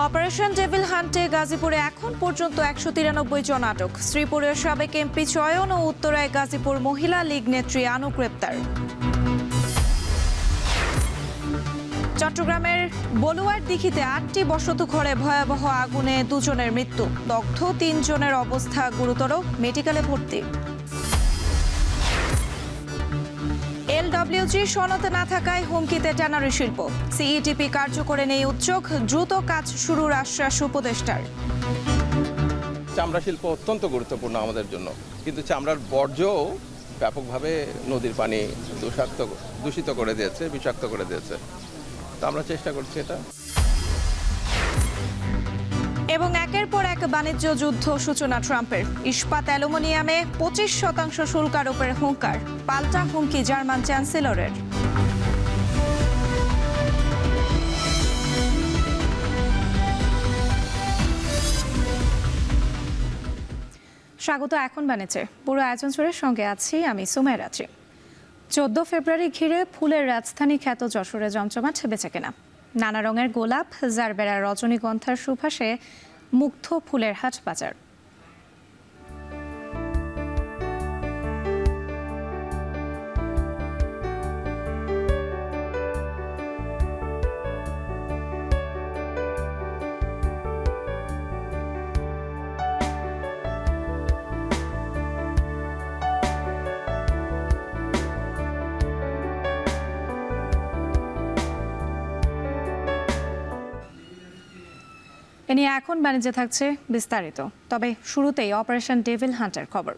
Operation devil হান্টে গাজীপুরে এখন পর্যন্ত 193 জন আটক। শ্রীপুরের সাবেক এমপি চয়ন ও উত্তরায় গাজীপুর মহিলা লীগ নেত্রী আনু গ্রেপ্তার। চট্টগ্রামের বলুয়ার দিঘিতে 8টি বসতঘরে ভয়াবহ আগুনে 2 জনের মৃত্যু, দগ্ধ 3 জনের অবস্থা গুরুতর, মেডিকেলে ভর্তি। এলডব্লিউজি সনদ না থাকায় হুমকিতে ট্যানারি শিল্প, সিইটিপি কার্যকরে নেই উদ্যোগ, দ্রুত কাজ শুরুর আশ্বাস উপদেষ্টার। চামড়া শিল্প অত্যন্ত গুরুত্বপূর্ণ আমাদের জন্য, কিন্তু চামড়ার বর্জ্যও ব্যাপকভাবে নদীর পানি দূষিত করে দিয়েছে, বিষাক্ত করে দিয়েছে। তো আমরা চেষ্টা করছি এটা। এবং একের পর এক বাণিজ্য যুদ্ধ সূচনা ট্রাম্পের। ইস্পাত অ্যালুমিনিয়ামে 25% শুল্ক আরোপের হুঙ্কার, পাল্টা হুমকি জার্মান চ্যান্সেলরের। স্বাগত এখন বাণিজ্যে। পুরো আয়োজন জুড়ে সঙ্গে আছি আমি সুমাইরা রাত্রি। 14 ফেব্রুয়ারি ঘিরে ফুলের রাজধানী খ্যাত যশোরে জমজমাট বেচাকেনা। নানা রঙের গোলাপ, জারবেরা, রজনীগন্ধার সুবাসে মুগ্ধ ফুলের হাট বাজার। এ নিয়ে এখন বাণিজ্যে থাকছে বিস্তারিত, তবে শুরুতেই অপারেশন ডেভিল হান্টের খবর।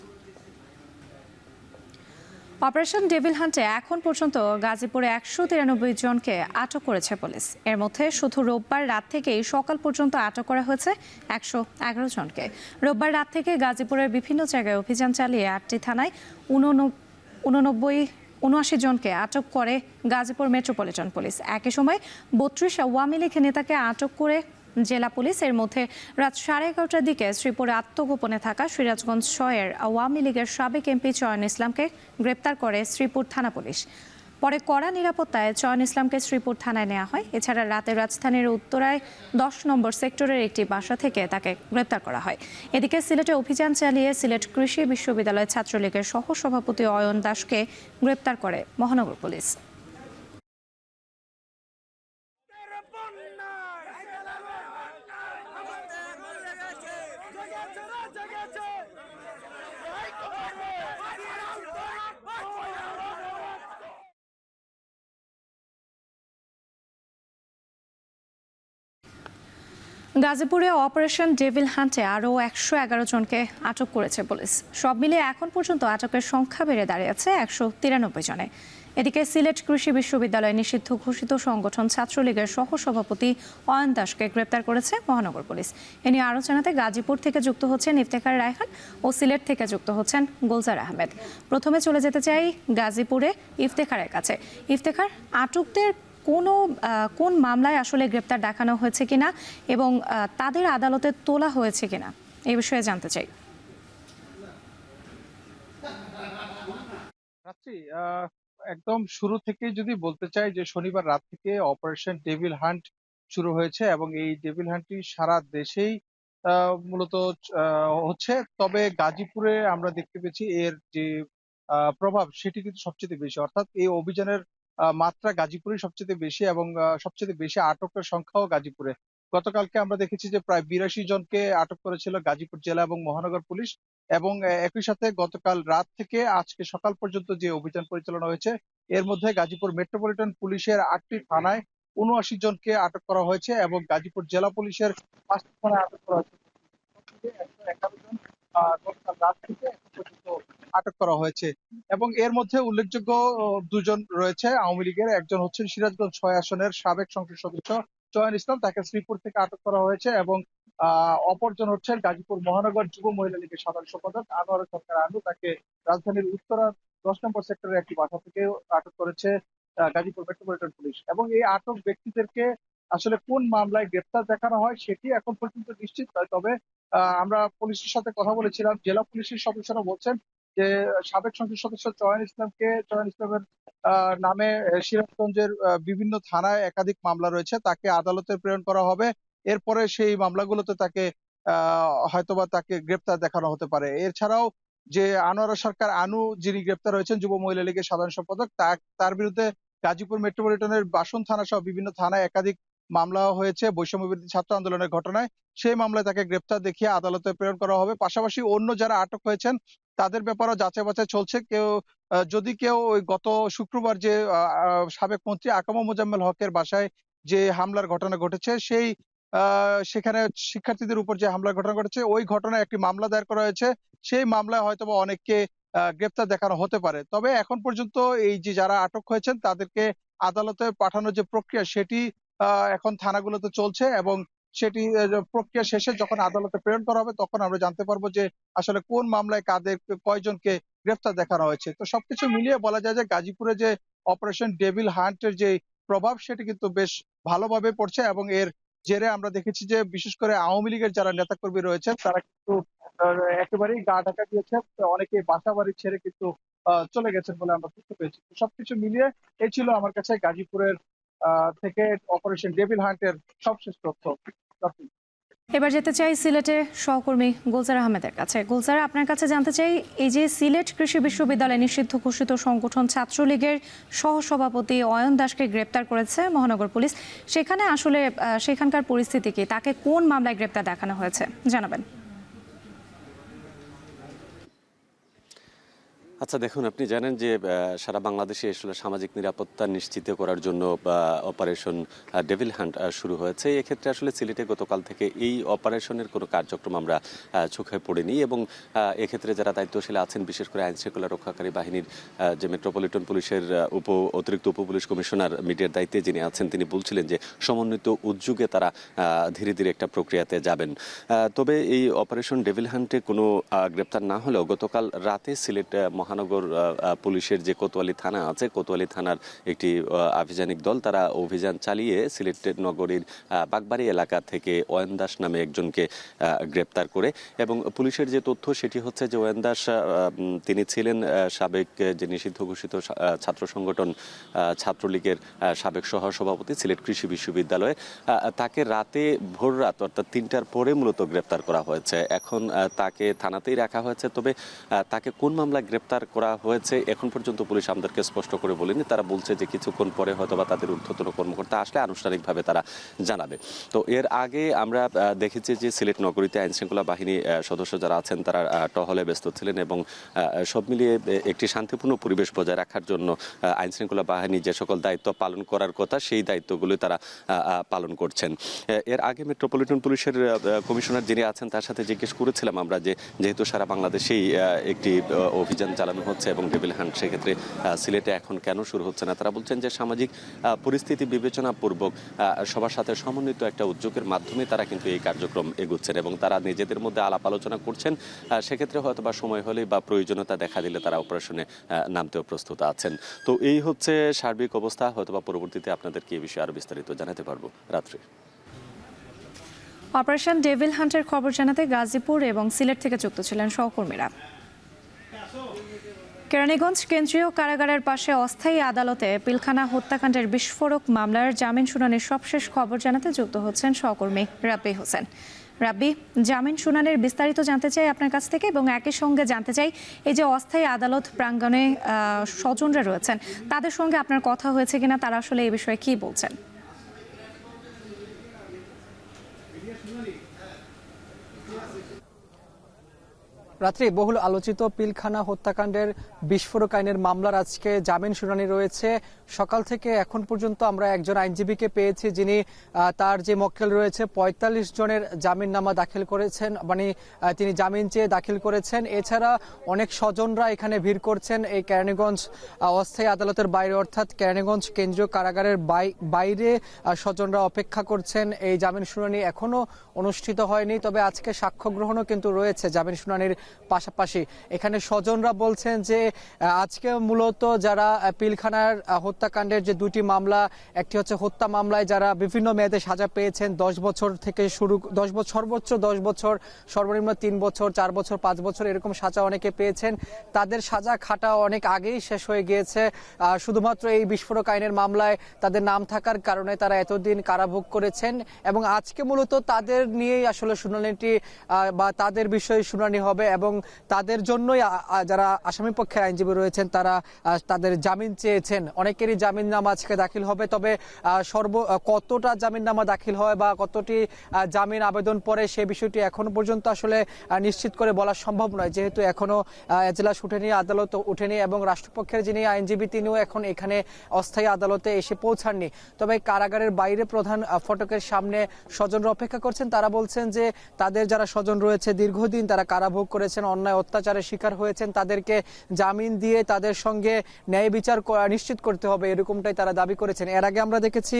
অপারেশন ডেভিল হান্টে এখন পর্যন্ত গাজীপুরে 193 জনকে আটক করেছে পুলিশ। এর মধ্যে শুধু রোববার রাত থেকেই সকাল পর্যন্ত আটক করা হয়েছে 111 জনকে। রোববার রাত থেকে গাজীপুরের বিভিন্ন জায়গায় অভিযান চালিয়ে 8টি থানায় 79 জনকে আটক করে গাজীপুর মেট্রোপলিটন পুলিশ। একই সময় 32 আওয়ামী লীগ নেতাকে আটক করে জেলা পুলিশ। এর মধ্যে রাত 11:30টার দিকে শ্রীপুরে আত্মগোপনে থাকা সিরাজগঞ্জ 6-এর আওয়ামী লীগের সাবেক এমপি চয়ন ইসলামকে গ্রেপ্তার করে শ্রীপুর থানা পুলিশ। পরে কড়া নিরাপত্তায় চয়ন ইসলামকে শ্রীপুর থানায় নেওয়া হয়। এছাড়া রাতে রাজধানীর উত্তরায় 10 নম্বর সেক্টরের একটি বাসা থেকে তাকে গ্রেপ্তার করা হয়। এদিকে সিলেটে অভিযান চালিয়ে সিলেট কৃষি বিশ্ববিদ্যালয় ছাত্রলীগের সহসভাপতি অয়ন দাসকে গ্রেপ্তার করে মহানগর পুলিশ। গাজীপুরে অপারেশন ডেভিল হান্টে আরও 111 জনকে আটক করেছে পুলিশ। সব মিলিয়ে এখন পর্যন্ত আটকের সংখ্যা বেড়ে দাঁড়িয়েছে 193 জনে। এদিকে সিলেট কৃষি বিশ্ববিদ্যালয় নিষিদ্ধ ঘোষিত সংগঠন ছাত্রলীগের সহসভাপতি অয়ন দাসকে গ্রেপ্তার করেছে মহানগর পুলিশ। এ নিয়ে আরও জানাতে গাজীপুর থেকে যুক্ত হচ্ছেন ইফতেখার রায়হান ও সিলেট থেকে যুক্ত হচ্ছেন গুলজার আহমেদ। প্রথমে চলে যেতে চাই গাজীপুরে ইফতেখারের কাছে। ইফতেখার, আটকদের কোন মামলায় আসলে গ্রেপ্তার দেখানো হয়েছে কিনা এবং তাদের আদালতে তোলা হয়েছে কিনা এই বিষয়ে জানতে চাই। একদম শুরু থেকে যদি বলতে চাই যে শনিবার রাত থেকে অপারেশন ডেভিল হান্ট শুরু হয়েছে এবং এই ডেভিল হান্টটি সারা দেশেই মূলত হচ্ছে। তবে গাজীপুরে আমরা দেখতে পেয়েছি এর যে প্রভাব সেটি কিন্তু সবচেয়ে বেশি, অর্থাৎ এই অভিযানের মাত্রা গাজীপুরে সবচেয়ে বেশি এবং সবচেয়ে বেশি আটকের সংখ্যাও গাজীপুরে। গতকালকে আমরা দেখেছি যে প্রায় 82 জনকে আটক করেছিল গাজীপুর জেলা এবং মহানগর পুলিশ এবং একই সাথে গতকাল রাত থেকে আজকে সকাল পর্যন্ত যে অভিযান পরিচালনা হয়েছে এর মধ্যে গাজীপুর মেট্রোপলিটন পুলিশের 8টি থানায় 79 জনকে আটক করা হয়েছে এবং গাজীপুর জেলা পুলিশের 5টি থানায় আটক করা হয়েছে। 111 জন গতকাল রাত থেকে এখন পর্যন্ত আটক করা হয়েছে এবং এর মধ্যে উল্লেখযোগ্য 2 জন রয়েছে আওয়ামী লীগের। একজন হচ্ছেন সিরাজগঞ্জ 6 আসনের সাবেক সংসদ সদস্য চয়ন ইসলাম, তাকে শ্রীপুর থেকে আটক করা হয়েছে এবং অপরজন হচ্ছেন গাজীপুর মহানগর যুব মহিলা লীগের সাধারণ সম্পাদক আনোয়ার সরকার আনু, তাকে রাজধানীর উত্তরা 10 নম্বর সেক্টরের একটি বাসা থেকে আটক করেছে গাজীপুর মেট্রোপলিটন পুলিশ। এবং এই আটক ব্যক্তিদেরকে আসলে কোন মামলায় গ্রেপ্তার দেখানো হয় সেটি এখন পর্যন্ত নিশ্চিত নয়। তবে আমরা পুলিশের সাথে কথা বলেছিলাম, জেলা পুলিশের সদস্যরা বলছেন যে সাবেক সংসদ সদস্য চয়ন ইসলামের নামে সিরাজগঞ্জের বিভিন্ন থানায় একাধিক মামলা রয়েছে, তাকে আদালতে প্রেরণ করা হবে এরপরে সেই মামলাগুলোতে তাকে হয়তোবা তাকে গ্রেপ্তার দেখানো হতে পারে। এছাড়াও যে আনোয়ারা সরকার আনু যিনি গ্রেপ্তার হয়েছেন যুব মহিলা লীগের সাধারণ সম্পাদক তার বিরুদ্ধে গাজীপুর মেট্রোপলিটনের বাসন থানা সহ বিভিন্ন থানায় একাধিক মামলা হয়েছে বৈষম্য বিরোধী ছাত্র আন্দোলনের ঘটনায়। সেই মামলায় তাকে গ্রেপ্তার দেখিয়ে আদালতে প্রেরণ করা হবে। পাশাপাশি অন্য যারা আটক হয়েছেন তাদের ব্যাপারেও যাচাই বাছাই চলছে। যদি কেউ ওই গত শুক্রবার যে সাবেক মন্ত্রী আকাম মোজাম্মেল হকের বাসায় যে হামলার ঘটনা ঘটেছে সেখানে শিক্ষার্থীদের উপর যে হামলার ঘটনা ঘটেছে ওই ঘটনায় একটি মামলা দায়ের করা হয়েছে। সেই মামলায় হয়তোবা অনেককে গ্রেপ্তার দেখানো হতে পারে। তবে এখন পর্যন্ত এই যে যারা আটক হয়েছেন তাদেরকে আদালতে পাঠানোর যে প্রক্রিয়া সেটি এখন থানাগুলোতে চলছে এবং সেটি প্রক্রিয়া শেষে যখন আদালতে প্রেরণ করা হবে তখন আমরা জানতে পারবো যে আসলে কোন মামলায় কয়জনকে গ্রেফতার দেখানো হয়েছে। তো সবকিছু মিলিয়ে বলা যায় যে গাজীপুরে যে অপারেশন ডেভিল হান্টের যে প্রভাব সেটি কিন্তু বেশ ভালোভাবে পড়ছে এবং এর জেরে আমরা দেখেছি যে বিশেষ করে আওয়ামী লীগের যারা নেতাকর্মী রয়েছেন তারা কিন্তু একেবারেই গা ঢাকা দিয়েছেন। অনেকে বাসা বাড়ি ছেড়ে কিন্তু চলে গেছেন বলে আমরা বুঝতে পেরেছি। সবকিছু মিলিয়ে এই ছিল আমার কাছে গাজীপুরের থেকে অপারেশন ডেভিল হান্টের সবশেষ তথ্য। এবার যেতে চাই সিলেটে সহকর্মী গুলজার আহমেদের কাছে। গুলজার, আপনার কাছে জানতে চাই, এই যে সিলেট কৃষি বিশ্ববিদ্যালয় নিষিদ্ধ ঘোষিত সংগঠন ছাত্রলীগের সহসভাপতি অয়ন দাসকে গ্রেপ্তার করেছে মহানগর পুলিশ, সেখানে আসলে সেখানকার পরিস্থিতি কি? তাকে কোন মামলায় গ্রেপ্তার দেখানো হয়েছে জানাবেন। আচ্ছা, দেখুন, আপনি জানেন যে সারা বাংলাদেশে আসলে সামাজিক নিরাপত্তা নিশ্চিত করার জন্য অপারেশন ডেভিল হান্ট শুরু হয়েছে। এক্ষেত্রে আসলে সিলেটে গতকাল থেকে এই অপারেশনের কোনো কার্যক্রম আমরা চোখে পড়িনি এবং এক্ষেত্রে যারা দায়িত্বশীল আছেন, বিশেষ করে আইন শৃঙ্খলা রক্ষাকারী বাহিনীর যে মেট্রোপলিটন পুলিশের অতিরিক্ত উপপুলিশ কমিশনার মিডিয়ার দায়িত্বে যিনি আছেন, তিনি বলছিলেন যে সমন্বিত উদ্যোগে তারা ধীরে ধীরে একটা প্রক্রিয়াতে যাবেন। তবে এই অপারেশন ডেভিল হান্টে কোনো গ্রেপ্তার না হলেও গতকাল রাতে সিলেট মহানগর পুলিশের যে কোতোয়ালি থানা আছে, কোতোয়ালি থানার একটি আভিযানিক দল তারা অভিযান চালিয়ে সিলেট নগরীর বাগবাড়ি এলাকা থেকে অয়ন দাস নামে একজনকে গ্রেপ্তার করে। এবং পুলিশের যে তথ্য সেটি হচ্ছে যে অয়ন দাস তিনি ছিলেন সাবেক যে নিষিদ্ধ ঘোষিত ছাত্র সংগঠন ছাত্রলীগের সাবেক সহসভাপতি সিলেট কৃষি বিশ্ববিদ্যালয়ে। তাকে রাতে ভোর রাত অর্থাৎ ৩টার পরে মূলত গ্রেপ্তার করা হয়েছে। এখন তাকে থানাতেই রাখা হয়েছে। তবে তাকে কোন মামলায় গ্রেপ্তার করা হয়েছে এখন পর্যন্ত পুলিশ আমাদেরকে স্পষ্ট করে বলেনি। তারা বলছে যে কিছুক্ষণ পরে হয়তোবা তাদের ঊর্ধ্বতন কর্মকর্তা আসলে আনুষ্ঠানিকভাবে তারা জানাবে। তো এর আগে আমরা দেখেছি যে সিলেট নগরীতে আইনশৃঙ্খলা বাহিনী সদস্য যারা আছেন তারা টহলে ব্যস্ত ছিলেন এবং সব মিলিয়ে একটি শান্তিপূর্ণ পরিবেশ বজায় রাখার জন্য আইনশৃঙ্খলা বাহিনী যে সকল দায়িত্ব পালন করার কথা সেই দায়িত্বগুলো তারা পালন করছেন। এর আগে মেট্রোপলিটন পুলিশের কমিশনার যিনি আছেন তার সাথে জিজ্ঞেস করেছিলাম আমরা যে যেহেতু সারা বাংলাদেশেই একটি অভিযান চালানো হচ্ছে এবং ডেভিল হান্ট সেক্ষেত্রে সিলেটে এখন কেন শুরু হচ্ছে না, তারা বলছেন যে সামাজিক পরিস্থিতি বিবেচনাপূর্বক সবার সাথে সমন্বিত একটা উদ্যোগের মাধ্যমে তারা কিন্তু এই কার্যক্রম এগুচ্ছেন এবং তারা নিজেদের মধ্যে আলাপ আলোচনা করছেন। সেক্ষেত্রে হয়তো বা সময় হলে বা প্রয়োজনীয়তা দেখা দিলে তারা অপারেশনে নামতেও প্রস্তুত আছেন। তো এই হচ্ছে সার্বিক অবস্থা। হয়তো বা পরবর্তীতে আপনাদেরকে এই বিষয়ে আরো বিস্তারিত জানাতে পারবো রাত্রে। অপারেশন ডেভিল হান্টের খবর জানাতে গাজীপুর এবং সিলেট থেকে যুক্ত ছিলেন সহকর্মীরা। কেরানীগঞ্জ কেন্দ্রীয় কারাগারের পাশে অস্থায়ী আদালতে পিলখানা হত্যাকাণ্ডের বিস্ফোরক মামলার জামিন শুনানির সবশেষ খবর জানাতে যুক্ত হচ্ছেন সহকর্মী রাব্বি হোসেন। রাব্বি, জামিন শুনানির বিস্তারিত জানতে চাই আপনার কাছ থেকে এবং একই সঙ্গে জানতে চাই এই যে অস্থায়ী আদালত প্রাঙ্গণে স্বজনরা রয়েছেন তাদের সঙ্গে আপনার কথা হয়েছে কিনা, তারা আসলে এই বিষয়ে কি বলছেন? রাত্রি বহুল আলোচিত পিলখানা হত্যাকাণ্ডের বিস্ফোরক আইনের মামলার আজকে জামিন শুনানি রয়েছে। সকাল থেকে এখন পর্যন্ত আমরা একজন আইনজীবীকে পেয়েছি যিনি তার যে মক্কেল রয়েছে ৪৫ জনের জামিননামা দাখিল করেছেন, মানে তিনি জামিন চেয়ে দাখিল করেছেন। এছাড়া অনেক স্বজনরা এখানে ভিড় করছেন এই কেরানীগঞ্জ অস্থায়ী আদালতের বাইরে, অর্থাৎ কেরানীগঞ্জ কেন্দ্রীয় কারাগারের বাইরে স্বজনরা অপেক্ষা করছেন। এই জামিন শুনানি এখনো অনুষ্ঠিত হয়নি, তবে আজকে সাক্ষ্য গ্রহণও কিন্তু রয়েছে জামিন শুনানির পাশাপাশি এখানে স্বজনরা বলছেন যে আজকে মূলত যারা পিলখানার হত্যাকাণ্ডের যে দুটি মামলা, একটি হচ্ছে হত্যা মামলায় যারা বিভিন্ন মেয়াদে সাজা পেয়েছেন 10 বছর থেকে শুরু, 10 বছর সর্বোচ্চ 10 বছর, সর্বনিম্ন 3 বছর, 4 বছর, 5 বছর এরকম সাজা অনেকে পেয়েছেন। তাদের সাজা খাটা অনেক আগেই শেষ হয়ে গিয়েছে। শুধুমাত্র এই বিস্ফোরক আইনের মামলায় তাদের নাম থাকার কারণে তারা এতদিন কারাভোগ করেছেন এবং আজকে মূলত তাদের নিয়েই আসলে শুনানিটি বা তাদের বিষয়ে শুনানি হবে এবং তাদের জন্যই যারা আসামি পক্ষের আইনজীবী রয়েছেন তারা তাদের জামিন চেয়েছেন। অনেকেরই জামিননামা আজকে দাখিল হবে, তবে কতটা জামিননামা দাখিল হয় বা কতটি জামিন আবেদন পড়ে সে বিষয়টি এখনো পর্যন্ত আসলে নিশ্চিত করে বলা সম্ভব নয়, যেহেতু এখনো এজলাস উঠেনি, আদালত উঠেনি এবং রাষ্ট্রপক্ষের যিনি আইনজীবী তিনিও এখন এখানে অস্থায়ী আদালতে এসে পৌঁছাননি। তবে কারাগারের বাইরে প্রধান ফটকের সামনে স্বজনরা অপেক্ষা করছেন। তারা বলছেন যে তাদের যারা স্বজন রয়েছে দীর্ঘদিন তারা কারাভোগ করেছেন, অন্যায় অত্যাচারের শিকার হয়েছেন, তাদেরকে জামিন দিয়ে তাদের সঙ্গে ন্যায় বিচার নিশ্চিত করতে হবে, এরকমটাই তারা দাবি করেছেন। এর আগে আমরা দেখেছি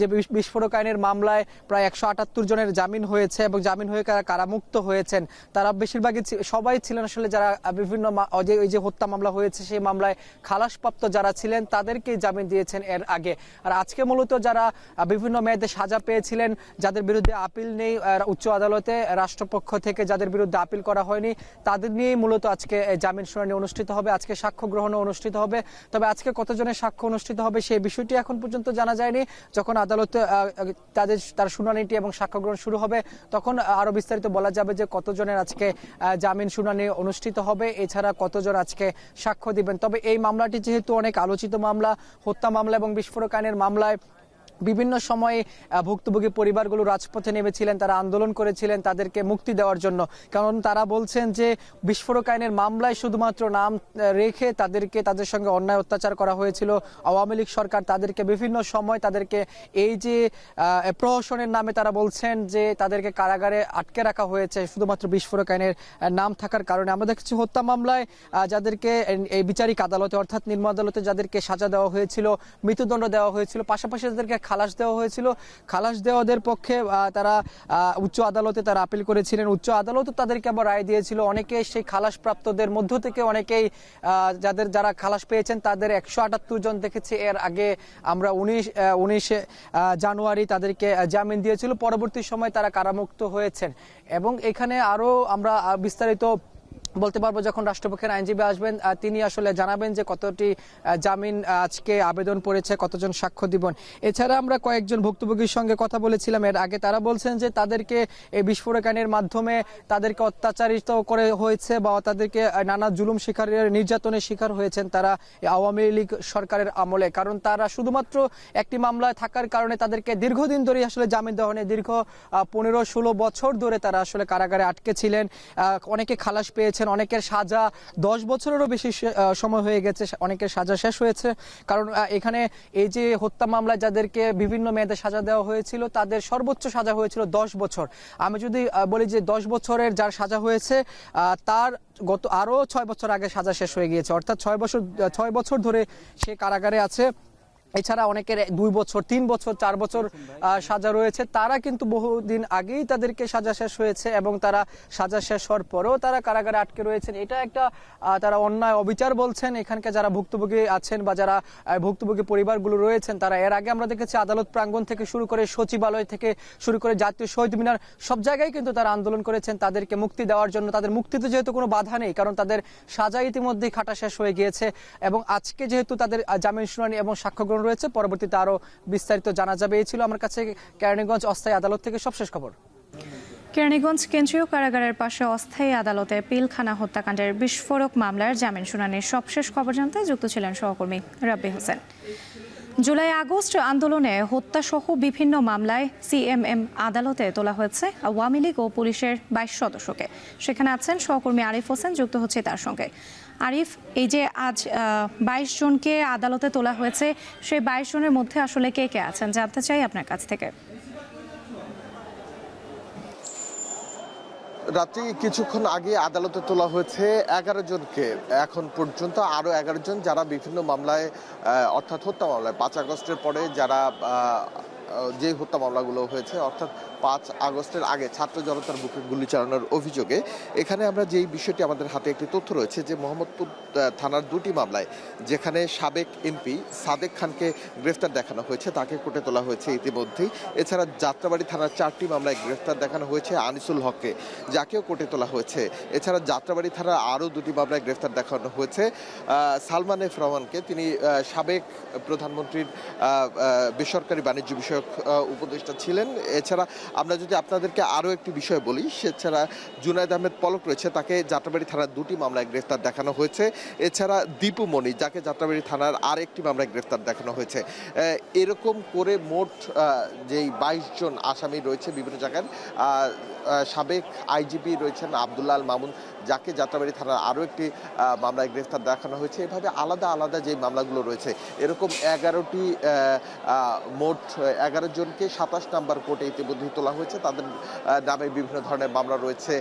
যে বিস্ফোরক আইনের মামলায় প্রায় 178 জনের জামিন হয়েছে এবং জামিন হয়ে কারামুক্ত হয়েছেন। তারা বেশিরভাগই সবাই ছিলেন আসলে যারা বিভিন্ন ওই যে হত্যা মামলা হয়েছে সেই মামলায় খালাসপ্রাপ্ত যারা ছিলেন তাদেরকে জামিন দিয়েছেন এর আগে। আর আজকে মূলত যারা বিভিন্ন মেয়াদে সাজা পেয়েছিলেন, যাদের বিরুদ্ধে আপিল নেই উচ্চ আদালতে, রাষ্ট্রপক্ষ থেকে যাদের বিরুদ্ধে আপিল করা হয়নি, তাদের নিয়েই মূলত আজকে জামিন শুনানি অনুষ্ঠিত হবে। আজকে সাক্ষ্য গ্রহণও অনুষ্ঠিত হবে। তবে আজকে কতজনের সাক্ষ্য অনুষ্ঠিত হবে সেই বিষয়টি এখন পর্যন্ত জানা যায়নি। যখন আদালতে তার শুনানিটি এবং সাক্ষ্য গ্রহণ শুরু হবে তখন আরো বিস্তারিত বলা যাবে যে কতজনের আজকে জামিন শুনানি অনুষ্ঠিত হবে, এছাড়া কতজন আজকে সাক্ষ্য দিবেন। তবে এই মামলাটি যেহেতু অনেক আলোচিত মামলা, হত্যা মামলা এবং বিস্ফোরক আইনের মামলায় বিভিন্ন সময়ে ভুক্তভোগী পরিবারগুলো রাজপথে নেমেছিলেন, তারা আন্দোলন করেছিলেন তাদেরকে মুক্তি দেওয়ার জন্য। কারণ তারা বলছেন যে বিস্ফোরক আইনের মামলায় শুধুমাত্র নাম রেখে তাদের সঙ্গে অন্যায় অত্যাচার করা হয়েছিল। আওয়ামী লীগ সরকার তাদেরকে বিভিন্ন সময় তাদেরকে এই যে প্রহসনের নামে তারা বলছেন যে তাদেরকে কারাগারে আটকে রাখা হয়েছে শুধুমাত্র বিস্ফোরক আইনের নাম থাকার কারণে। আমরা দেখছি হত্যা মামলায় যাদেরকে এই বিচারিক আদালতে অর্থাৎ নিম্ন আদালতে যাদেরকে সাজা দেওয়া হয়েছিল, মৃত্যুদণ্ড দেওয়া হয়েছিল, পাশাপাশি যাদেরকে খালাস দেওয়া হয়েছিল, খালাস দেওয়াদের পক্ষে তারা উচ্চ আদালতে তারা আপিল করেছিলেন। উচ্চ আদালতও তাদেরকে আবার রায় দিয়েছিল। অনেকেই সেই খালাস প্রাপ্তদের মধ্য থেকে অনেকেই যারা খালাস পেয়েছেন তাদের 178 জন দেখেছি এর আগে আমরা 19 জানুয়ারি তাদেরকে জামিন দিয়েছিল, পরবর্তী সময় তারা কারামুক্ত হয়েছেন। এবং এখানে আরো আমরা বিস্তারিত বলতে পারবো যখন রাষ্ট্রপক্ষের আইনজীবী আসবেন, তিনি আসলে জানাবেন যে কতটি জামিন আজকে আবেদন পড়েছে, কতজন সাক্ষ্য দিবেন। এছাড়া আমরা কয়েকজন ভুক্তভোগীর সঙ্গে কথা বলেছিলাম এর আগে, তারা বলছেন যে তাদেরকে এই বিস্ফোরক আইনের মাধ্যমে তাদেরকে অত্যাচারিত করে হয়েছে বা তাদেরকে নানা জুলুম শিকারের নির্যাতনের শিকার হয়েছেন তারা আওয়ামী লীগ সরকারের আমলে। কারণ তারা শুধুমাত্র একটি মামলায় থাকার কারণে তাদেরকে দীর্ঘদিন ধরে আসলে জামিন দেওয়া হয়নি। দীর্ঘ 15-16 বছর ধরে তারা আসলে কারাগারে আটকে ছিলেন। অনেকে খালাস পেয়েছেন, অনেকের সাজা 10 বছরেরও বেশি সময় হয়ে গেছে, অনেকের সাজা শেষ হয়েছে। কারণ এখানে এই যে হত্যা মামলায় যাদেরকে বিভিন্ন মেয়াদে সাজা দেওয়া হয়েছিল তাদের সর্বোচ্চ সাজা হয়েছিল 10 বছর। আমি যদি বলি যে 10 বছরের যার সাজা হয়েছে তার গত আরো 6 বছর আগে সাজা শেষ হয়ে গিয়েছে, অর্থাৎ 6 বছর ধরে সে কারাগারে আছে। এছাড়া অনেকের 2 বছর, 3 বছর, 4 বছর সাজা রয়েছে। তারা কিন্তু বহুদিন আগেই তাদেরকে সাজা শেষ হয়েছে এবং তারা সাজা শেষ হওয়ার পরেও তারা কারাগারে আটকে রয়েছেন। এটা একটা তারা অন্যায় অবিচার বলছেন এখানকার যারা ভুক্তভোগী আছেন বা যারা ভুক্তভোগী পরিবারগুলো রয়েছেন তারা। এর আগে আমরা দেখেছি আদালত প্রাঙ্গণ থেকে শুরু করে সচিবালয় থেকে শুরু করে জাতীয় শহীদ মিনার সব জায়গায় কিন্তু তারা আন্দোলন করেছেন তাদেরকে মুক্তি দেওয়ার জন্য। তাদের মুক্তিতে যেহেতু কোনো বাধা নেই, কারণ তাদের সাজা ইতিমধ্যেই খাটা শেষ হয়ে গিয়েছে এবং আজকে যেহেতু তাদের জামিন শুনানি এবং সাক্ষ্য গ্রহণ রয়েছে, পরবর্তীতে আরো বিস্তারিত জানা যাবে। এই ছিল আমার কাছে কেরানীগঞ্জ অস্থায়ী আদালত থেকে সবশেষ খবর। কেরানীগঞ্জ কেন্দ্রীয় কারাগারের পাশে অস্থায়ী আদালতে পিলখানা হত্যাকাণ্ডের বিস্ফোরক মামলার জামিন শুনানির সবশেষ খবর জানতে যুক্ত ছিলেন সহকর্মী রাব্বি হোসেন। জুলাই আগস্ট আন্দোলনে হত্যাসহ বিভিন্ন মামলায় সিএমএম আদালতে তোলা হয়েছে আওয়ামী লীগ ও পুলিশের 22 সদস্যকে। সেখানে আছেন সহকর্মী আরিফ হোসেন, যুক্ত হচ্ছে তার সঙ্গে। আরিফ, এই যে আজ 22 জনকে আদালতে তোলা হয়েছে, সেই 22 জনের মধ্যে আসলে কে কে আছেন জানতে চাই আপনার কাছ থেকে। রাত্রি কিছুক্ষণ আগে আদালতে তোলা হয়েছে 11 জনকে। এখন পর্যন্ত আরো 11 জন যারা বিভিন্ন মামলায় অর্থাৎ হত্যা মামলায় 5 আগস্টের পরে যারা যে হত্যা মামলাগুলো হয়েছে, অর্থাৎ 5 আগস্টের আগে ছাত্র জনতার বুকে গুলি চালানোর অভিযোগে এখানে আমরা যেই বিষয়টি আমাদের হাতে একটি তথ্য রয়েছে যে মোহাম্মদপুর থানার 2টি মামলায় যেখানে সাবেক এমপি সাদেক খানকে গ্রেফতার দেখানো হয়েছে, তাকে কোর্টে তোলা হয়েছে ইতিমধ্যেই। এছাড়া যাত্রাবাড়ি থানার 4টি মামলায় গ্রেফতার দেখানো হয়েছে আনিসুল হককে, যাকেও কোর্টে তোলা হয়েছে। এছাড়া যাত্রাবাড়ি থানার আরও 2টি মামলায় গ্রেফতার দেখানো হয়েছে সালমান এফ রহমানকে, তিনি সাবেক প্রধানমন্ত্রীর বেসরকারি বাণিজ্য বিষয়ক উপদেষ্টা ছিলেন। এছাড়া আমরা যদি আপনাদেরকে আরও একটি বিষয় বলি, সেছাড়া জুনায়েদ আহমেদ পলক রয়েছে, তাকে যাত্রাবাড়ি থানার 2টি মামলায় গ্রেফতার দেখানো হয়েছে। এছাড়া দীপু মনি, যাকে যাত্রাবাড়ি থানার আরেকটি মামলায় গ্রেফতার দেখানো হয়েছে। এরকম করে মোট যেই 22 জন আসামি রয়েছে বিভিন্ন জায়গায়, সাবেক আইজিপি রয়েছেন আব্দুল্লাহ আল মামুন, যাকে যাত্রাবাড়ি থানার আরও একটি মামলায় গ্রেফতার দেখানো হয়েছে। এভাবে আলাদা আলাদা যে মামলাগুলো রয়েছে, এরকম 11টি মোট 11 জনকে 27 নম্বর কোর্টে ইতিমধ্যেই তোলা হয়েছে। তাদের নামে বিভিন্ন ধরনের মামলা রয়েছে,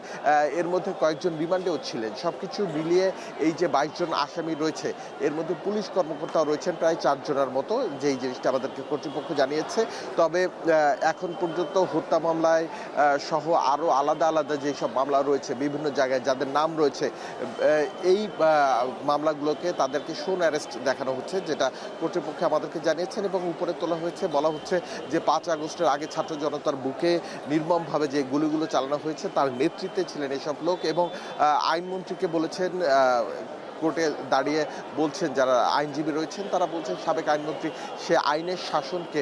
এর মধ্যে কয়েকজন রিমান্ডেও ছিলেন। সবকিছু মিলিয়ে এই যে 22 জন আসামি রয়েছে, এর মধ্যে পুলিশ কর্মকর্তাও রয়েছেন প্রায় 4 জনের মতো, যেই জিনিসটা আমাদেরকে কর্তৃপক্ষ জানিয়েছে। তবে এখন পর্যন্ত হত্যা মামলায় সহ আরও আলাদা আলাদা যেসব মামলা রয়েছে বিভিন্ন জায়গায় যাদের নাম রয়েছে, এই মামলাগুলোকে তাদেরকে শোন অ্যারেস্ট দেখানো হচ্ছে, যেটা কর্তৃপক্ষ আমাদেরকে জানিয়েছেন। এবং উপরে তোলা হয়েছে, বলা হচ্ছে যে 5 আগস্টের আগে ছাত্র জনতার বুকে নির্মমভাবে যে গুলিগুলো চালানো হয়েছে তার নেতৃত্বে ছিলেন এসব লোক। এবং আইনমন্ত্রীকে বলেছেন, কোর্টে দাঁড়িয়ে বলছেন, যারা আইনজীবী রয়েছেন তারা বলছেন সাবেক আইনমন্ত্রী সে আইনের শাসনকে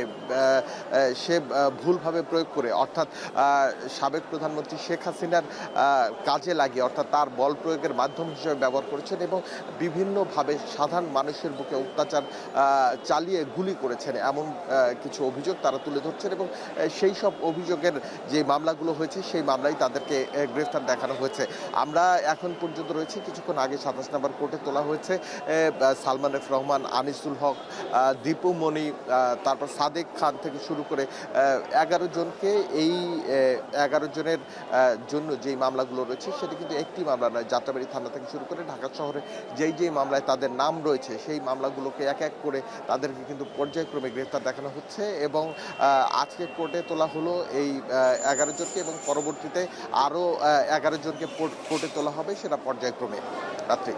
সে ভুলভাবে প্রয়োগ করে, অর্থাৎ সাবেক প্রধানমন্ত্রী শেখ হাসিনার কাজে লাগিয়ে, অর্থাৎ তার বল প্রয়োগের মাধ্যম হিসেবে ব্যবহার করেছেন এবং বিভিন্নভাবে সাধারণ মানুষের বুকে অত্যাচার চালিয়ে গুলি করেছেন, এমন কিছু অভিযোগ তারা তুলে ধরছেন। এবং সেই সব অভিযোগের যে মামলাগুলো হয়েছে সেই মামলায় তাদেরকে গ্রেফতার দেখানো হয়েছে। আমরা এখন পর্যন্ত রয়েছে, কিছুক্ষণ আগে 27 নম্বর কোর্টে তোলা হয়েছে সালমান এফ রহমান, আনিসুল হক, দীপু মনি, তারপর সাদেক খান থেকে শুরু করে 11 জনকে। এই 11 জনের জন্য যেই মামলাগুলো রয়েছে সেটা কিন্তু একটি মামলা নয়, যাত্রাবাড়ি থানা থেকে শুরু করে ঢাকা শহরে যেই মামলায় তাদের নাম রয়েছে সেই মামলাগুলোকে এক এক করে তাদেরকে কিন্তু পর্যায়ক্রমে গ্রেফতার দেখানো হচ্ছে। এবং আজকে কোর্টে তোলা হলো এই 11 জনকে, এবং পরবর্তীতে আরও 11 জনকে কোর্টে তোলা হবে, সেটা পর্যায়ক্রমে। রাত্রি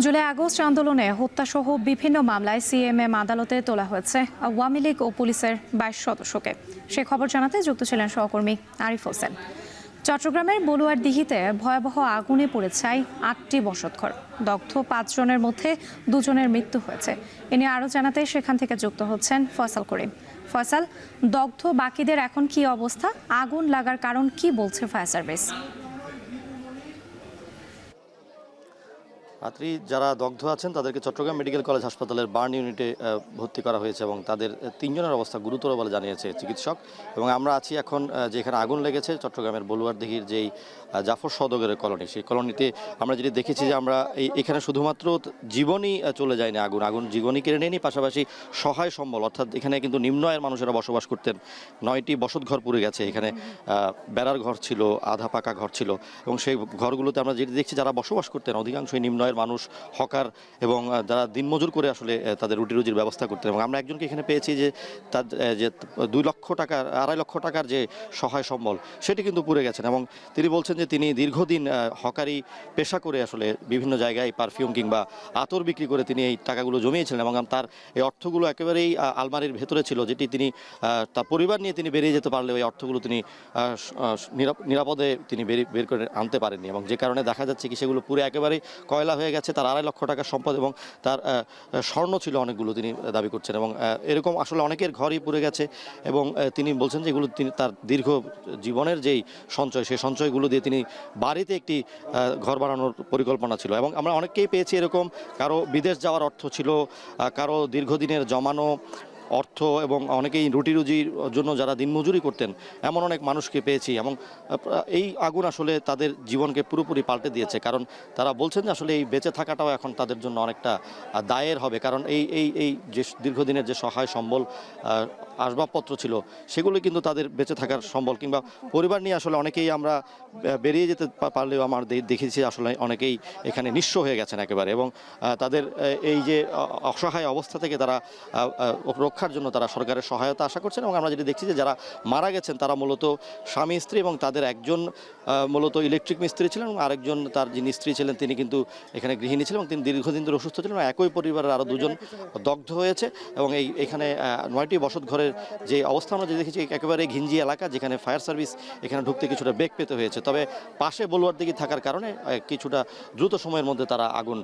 জুলাই আগস্ট আন্দোলনে হত্যাসহ বিভিন্ন মামলায় সিএমএম আদালতে তোলা হয়েছে আওয়ামী লীগ ও পুলিশের 22 সদস্যকে। সে খবর জানাতে যুক্ত ছিলেন সহকর্মী আরিফ হোসেন। চট্টগ্রামের বলুয়ার দিঘিতে ভয়াবহ আগুনে পড়ে ছাই 8টি বসতঘর, দগ্ধ 5 জনের মধ্যে 2 জনের মৃত্যু হয়েছে। এ নিয়ে আরও জানাতে সেখান থেকে যুক্ত হচ্ছেন ফয়সাল করিম। ফয়সাল, দগ্ধ বাকিদের এখন কি অবস্থা? আগুন লাগার কারণ কি বলছে ফায়ার সার্ভিস? রাত্রি যারা দগ্ধ আছেন তাদেরকে চট্টগ্রাম মেডিকেল কলেজ হাসপাতালের বার্ন ইউনিটে ভর্তি করা হয়েছে এবং তাদের 3 জনের অবস্থা গুরুতর বলে জানিয়েছে চিকিৎসক। এবং আমরা আছি এখন যেখানে আগুন লেগেছে চট্টগ্রামের বলুয়ার দিঘির যেই জাফর সওদাগরের কলোনি, সেই কলোনিতে আমরা যেটি দেখেছি যে আমরা এখানে শুধুমাত্র জীবনই চলে যায়নি, আগুন জীবনই কেড়ে নেয়নি, পাশাপাশি সহায় সম্বল, অর্থাৎ এখানে কিন্তু নিম্ন আয়ের মানুষেরা বসবাস করতেন। 9টি বসতঘর পুড়ে গেছে, এখানে বেড়ার ঘর ছিল, আধা পাকা ঘর ছিল, এবং সেই ঘরগুলোতে আমরা যেটি দেখছি যারা বসবাস করতেন অধিকাংশই নিম্ন আয়ের মানুষ, হকার, এবং যারা দিনমজুর করে আসলে তাদের রুজির ব্যবস্থা করতেন। এবং আমরা একজনকে এখানে পেয়েছি যে তার যে 2 লক্ষ টাকার 2.5 লক্ষ টাকার যে সহায় সম্বল সেটি কিন্তু পুড়ে গেছেন। এবং তিনি বলছেন যে তিনি দীর্ঘদিন হকারি পেশা করে আসলে বিভিন্ন জায়গায় পারফিউম কিংবা আতর বিক্রি করে তিনি এই টাকাগুলো জমিয়েছিলেন এবং তার এই অর্থগুলো একেবারেই আলমারির ভেতরে ছিল, যেটি তিনি তার পরিবার নিয়ে তিনি বেরিয়ে যেতে পারলেও এই অর্থগুলো তিনি নিরাপদে তিনি বের করে আনতে পারেননি, এবং যে কারণে দেখা যাচ্ছে কি সেগুলো পুরো একেবারেই কয়লা হয়ে গেছে। তার 2.5 লক্ষ টাকার সম্পদ এবং তার স্বর্ণ ছিল অনেকগুলো, তিনি দাবি করছেন। এবং এরকম আসলে অনেকের ঘরই পুড়ে গেছে এবং তিনি বলছেন যে এগুলো তিনি তার দীর্ঘ জীবনের যেই সঞ্চয়, সেই সঞ্চয়গুলো দিয়ে তিনি বাড়িতে একটি ঘর বানানোর পরিকল্পনা ছিল। এবং আমরা অনেককেই পেয়েছি এরকম, কারো বিদেশ যাওয়ার অর্থ ছিল, কারো দীর্ঘদিনের জমানো অর্থ এবং অনেকেই রুটি রুজির জন্য যারা দিনমজুরি করতেন এমন অনেক মানুষকে পেয়েছি এবং এই আগুন আসলে তাদের জীবনকে পুরোপুরি পাল্টে দিয়েছে। কারণ তারা বলছেন যে আসলে এই বেঁচে থাকাটাও এখন তাদের জন্য অনেকটা দায়ের হবে, কারণ এই যে দীর্ঘদিনের যে সহায় সম্বল আসবাবপত্র ছিল সেগুলো কিন্তু তাদের বেঁচে থাকার সম্বল, কিংবা পরিবার নিয়ে আসলে অনেকেই আমরা বেরিয়ে যেতে পারলেও আমার দেখেছি আসলে অনেকেই এখানে নিঃস্ব হয়ে গেছেন একেবারে, এবং তাদের এই যে অসহায় অবস্থা থেকে তারা রক্ষার জন্য তারা সরকারের সহায়তা আশা করছেন। এবং আমরা যেটা দেখছি যে যারা মারা গেছেন তারা মূলত স্বামী স্ত্রী, এবং তাদের একজন মূলত ইলেকট্রিক মিস্ত্রি ছিলেন এবং আরেকজন তার যিনি স্ত্রী ছিলেন তিনি কিন্তু এখানে গৃহিণী ছিলেন এবং তিনি দীর্ঘদিন ধরে অসুস্থ ছিলেন। একই পরিবারের আরও দুজন দগ্ধ হয়েছে এবং এখানে 9টি বসত ঘরের যে অবস্থা আমরা যে দেখেছি একেবারে ঘিঞ্জি এলাকা, যেখানে ফায়ার সার্ভিস এখানে ঢুকতে কিছুটা বেগ পেতে হয়েছে। তবে পাশে বলুয়ারদিঘি থাকার কারণে কিছুটা দ্রুত সময়ের মধ্যে তারা আগুন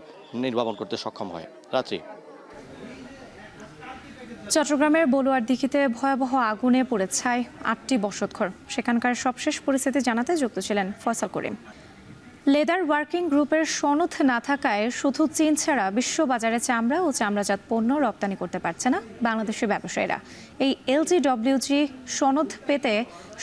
নির্বাপন করতে সক্ষম হয়। রাত্রি চট্টগ্রামের বলুয়ারদিঘিতে ভয়াবহ আগুনে পুড়ে ছাই 8টি বসতঘর। সেখানকার সবশেষ পরিস্থিতি জানাতে যুক্ত ছিলেন ফয়সাল করিম। লেদার ওয়ার্কিং গ্রুপের সনদ না থাকায় শুধু চীন ছাড়া বিশ্ববাজারে চামড়া ও চামড়াজাত পণ্য রপ্তানি করতে পারছে না বাংলাদেশের ব্যবসায়ীরা। এই এলজিডব্লিউজি সনদ পেতে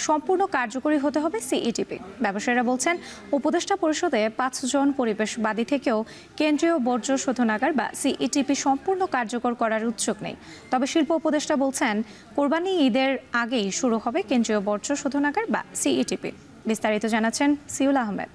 সম্পূর্ণ কার্যকরী হতে হবে সিইটিপি। ব্যবসায়ীরা বলছেন উপদেষ্টা পরিষদে 5 জন পরিবেশবাদী থেকেও কেন্দ্রীয় বর্জ্য শোধনাগার বা সিইটিপি সম্পূর্ণ কার্যকর করার উদ্যোগ নেই। তবে শিল্প উপদেষ্টা বলছেন কোরবানি ঈদের আগেই শুরু হবে কেন্দ্রীয় বর্জ্য শোধনাগার বা সিইটিপি। বিস্তারিত জানাচ্ছেন সিউল আহমেদ।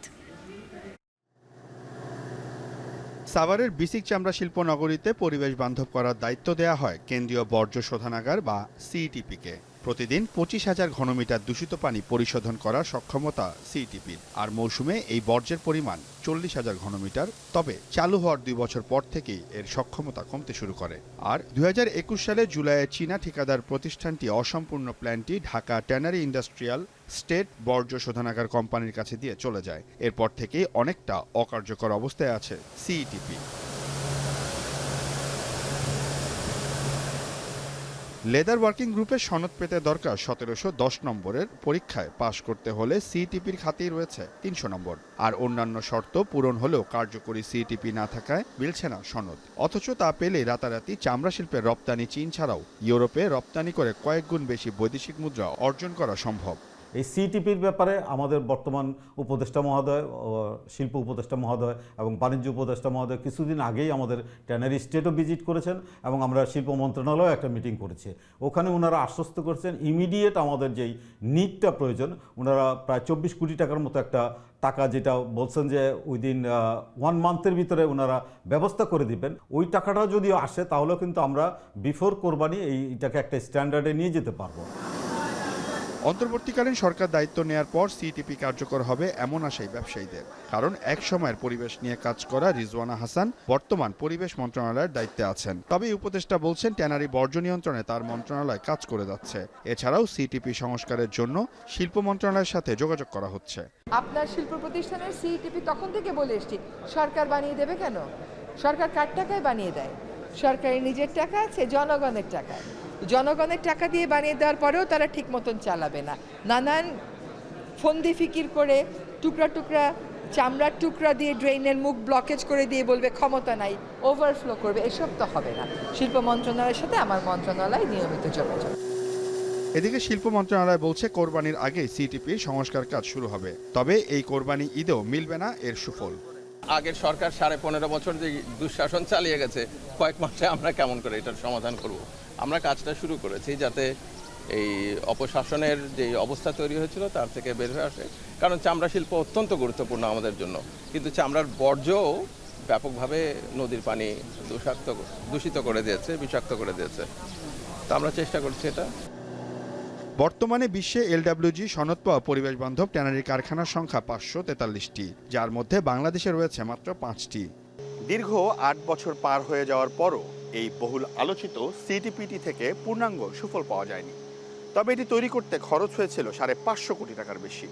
সাভারের বিসিক চামড়া শিল্প নগরীতে পরিবেশ বান্ধব করার দায়িত্ব দেয়া হয় কেন্দ্রীয় বর্জ্য শোধনাগার বা সিইটিপিকে। প্রতিদিন 25,000 ঘনমিটার দূষিত পানি পরিশোধন করার সক্ষমতা সিইটিপির। আর মৌসুমে এই বর্জ্যের পরিমাণ 40,000 ঘনমিটার। তবে চালু হওয়ার 2 বছর পর থেকেই এর সক্ষমতা কমতে শুরু করে। আর 2021 সালে জুলাইয়ে চীনা ঠিকাদার প্রতিষ্ঠানটি অসম্পূর্ণ প্ল্যানটি ঢাকা ট্যানারি ইন্ডাস্ট্রিয়াল স্টেট বর্জ্য শোধনাগার কোম্পানির কাছে দিয়ে চলে যায়। এরপর থেকেই অনেকটা অকার্যকর অবস্থায় আছে সিইটিপি। লেদার ওয়ার্কিং গ্রুপের সনদ পেতে দরকার 1710 নম্বরের, পরীক্ষায় পাশ করতে হলে সিইটিপির খাতেই রয়েছে 300 নম্বর। আর অন্যান্য শর্ত পূরণ হলেও কার্যকরী সিইটিপি না থাকায় মিলছে না সনদ। অথচ তা পেলে রাতারাতি চামড়া শিল্পের রপ্তানি চীন ছাড়াও ইউরোপে রপ্তানি করে কয়েক গুণ বেশি বৈদেশিক মুদ্রা অর্জন করা সম্ভব। এই সিইটিপির ব্যাপারে আমাদের বর্তমান উপদেষ্টা মহোদয়, শিল্প উপদেষ্টা মহোদয় এবং বাণিজ্য উপদেষ্টা মহোদয় কিছুদিন আগেই আমাদের ট্যানারি স্টেটও ভিজিট করেছেন এবং আমরা শিল্প মন্ত্রণালয়েও একটা মিটিং করেছি। ওখানে ওনারা আশ্বস্ত করেছেন ইমিডিয়েট আমাদের যেই নিডটা প্রয়োজন, ওনারা প্রায় 24 কোটি টাকার মতো একটা টাকা, যেটা বলছেন যে উইদিন 1 মান্থের ভিতরে ওনারা ব্যবস্থা করে দিবেন। ওই টাকাটা যদি আসে তাহলেও কিন্তু আমরা বিফোর কোরবানি এইটাকে একটা স্ট্যান্ডার্ডে নিয়ে যেতে পারবো। অন্তর্বর্তীকালীন সরকার দায়িত্ব নেয়ার পর সিইটিপি কার্যকর হবে এমন আশাই ব্যবসায়ীদের। কারণ এক সময়ের পরিবেশ নিয়ে কাজ করা রিজওয়ানা হাসান বর্তমান পরিবেশ মন্ত্রণালয়ের দায়িত্বে আছেন। তবে উপদেষ্টা বলছেন ট্যানারি বর্জ্য নিয়ন্ত্রণে তার মন্ত্রণালয় কাজ করে যাচ্ছে। এছাড়াও সিইটিপি সংস্কারের জন্য শিল্প মন্ত্রণালয়ের সাথে যোগাযোগ করা হচ্ছে। আপনার শিল্প প্রতিষ্ঠানের সিইটিপি তখন থেকে বলে এসছি, সরকার বানিয়ে দেবে কেন? সরকার কার টাকায় বানিয়ে দেয়? সরকারের নিজের টাকা আছে, জনগণের টাকা। জনগণের টাকা দিয়ে বানিয়ে দেওয়ার পরেও তারা ঠিক মতন চালাবে না। নানান ফন্দি ফিকির করে টুকরা টুকরা চামড়ার টুকরা দিয়ে ড্রেনের মুখ ব্লকেজ করে দিয়ে বলবে ক্ষমতা নাই, ওভারফ্লো করবে। এসব তো হবে না। শিল্প মন্ত্রণালয়ের সাথে আমার মন্ত্রণালয় নিয়মিত যোগাযোগ। এদিকে শিল্প মন্ত্রণালয় বলছে কোরবানির আগেই সিইটিপির সংস্কার কাজ শুরু হবে। তবে এই কোরবানি ঈদেও মিলবে না এর সুফল। আগের সরকার 15.5 বছর যে দুঃশাসন চালিয়ে গেছে, কয়েক মাসে আমরা কেমন করে এটার সমাধান করব? আমরা কাজটা শুরু করেছি যাতে এই অপশাসনের যে অবস্থা তৈরি হয়েছিল তার থেকে বের হয়ে আসে। কারণ চামড়া শিল্প অত্যন্ত গুরুত্বপূর্ণ আমাদের জন্য, কিন্তু চামড়ার বর্জ্যও ব্যাপকভাবে নদীর পানি দূষিত করে দিয়েছে, বিষাক্ত করে দিয়েছে। তো আমরা চেষ্টা করছি এটা। বর্তমানে বিশ্বে এলডব্লিউজি সনদ পাওয়া পরিবেশ বান্ধব ট্যানারি কারখানার সংখ্যা 543টি, যার মধ্যে বাংলাদেশে রয়েছে মাত্র 5টি। দীর্ঘ 8 বছর পার হয়ে যাওয়ার পরও এই বহুল আলোচিত সিইটিপিটি থেকে পূর্ণাঙ্গ সুফল পাওয়া যায়নি। তবে এটি তৈরি করতে খরচ হয়েছিল 550 কোটি টাকার বেশি।